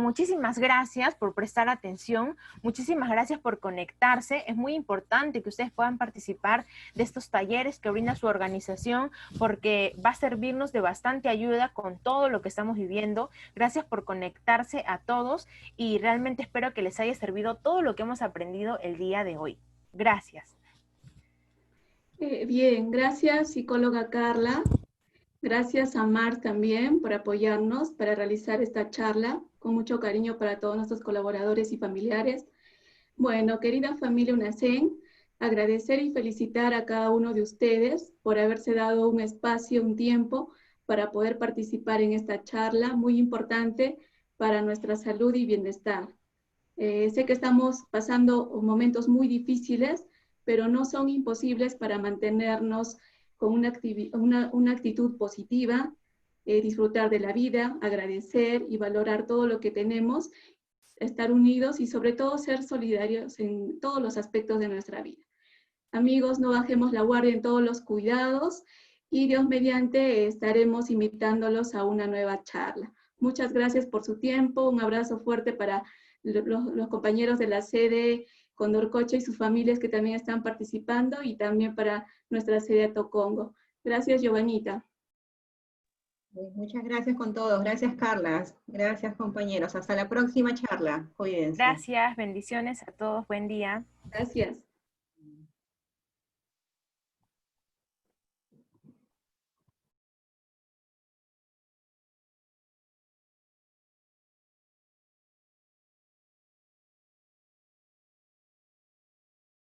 muchísimas gracias por prestar atención, muchísimas gracias por conectarse. Es muy importante que ustedes puedan participar de estos talleres que brinda su organización porque va a servirnos de bastante ayuda con todo lo que estamos viviendo. Gracias por conectarse a todos y realmente espero que les haya servido todo lo que hemos aprendido el día de hoy. Gracias. Bien, gracias psicóloga Carla. Gracias a Mar también por apoyarnos para realizar esta charla, con mucho cariño para todos nuestros colaboradores y familiares. Bueno, querida familia UNACEN, agradecer y felicitar a cada uno de ustedes por haberse dado un espacio, un tiempo para poder participar en esta charla muy importante para nuestra salud y bienestar. Sé que estamos pasando momentos muy difíciles, pero no son imposibles para mantenernos con una actitud positiva, disfrutar de la vida, agradecer y valorar todo lo que tenemos, estar unidos y sobre todo ser solidarios en todos los aspectos de nuestra vida. Amigos, no bajemos la guardia en todos los cuidados y Dios mediante estaremos invitándolos a una nueva charla. Muchas gracias por su tiempo, un abrazo fuerte para los compañeros de la sede Condorcocha y sus familias que también están participando y también para nuestra sede Tocongo. Gracias, Giovanita. Muchas gracias con todos. Gracias, Carla. Gracias, compañeros. Hasta la próxima charla. Cuídense. Gracias, bendiciones a todos. Buen día. Gracias.